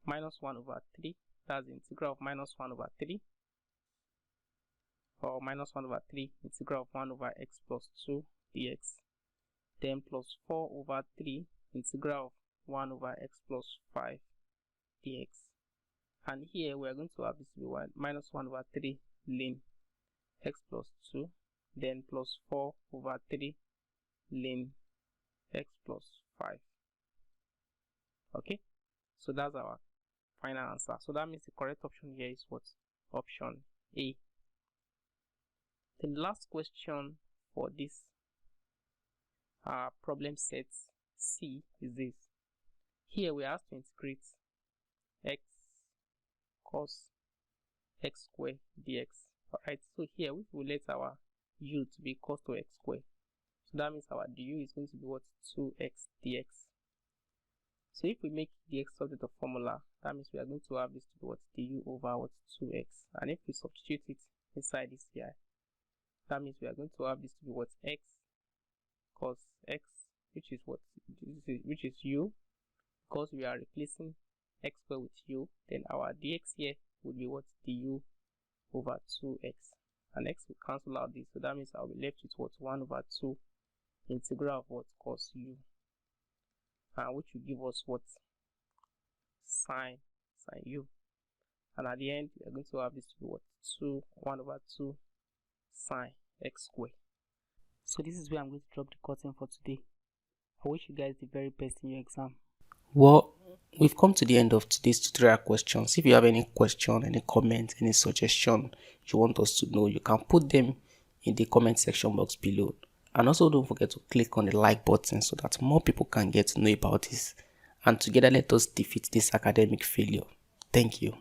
[SPEAKER 1] minus 1 over 3. That's the integral of minus 1 over 3. Or minus 1 over 3 integral of 1 over x plus 2 dx. Then plus 4 over 3 integral of 1 over x plus 5 dx. And here we are going to have this to be minus 1 over 3 ln x plus 2. Then plus 4 over 3 ln x plus 5. Okay, so that's our final answer. So that means the correct option here is what? Option A. The last question for this problem set C is this. Here we have to integrate x cos x squared dx. Alright, so here we will let our u to be cos to x squared. So that means our du is going to be what? 2x dx. So if we make dx subject of formula, that means we are going to have this to be what? Du over what? 2x. And if we substitute it inside this here, that means we are going to have this to be what? X cos x, which is what? Which is u, because we are replacing x squared with u. Then our dx here would be what? Du over 2x. And x will cancel out this, so that means I'll be left with what? 1 over 2 integral of what? Cos u. Which will give us what?
[SPEAKER 2] sine u. And at the end, we are going to have this to be what? 1 over 2 sine x squared.
[SPEAKER 1] So this is where I'm going to drop the curtain for today. I wish you guys the very best in your exam.
[SPEAKER 3] Well, we've come to the end of today's tutorial questions. If you have any question, any comment, any suggestion you want us to know, you can put them in the comment section box below. And also don't forget to click on the like button so that more people can get to know about this. And together let us defeat this academic failure. Thank you.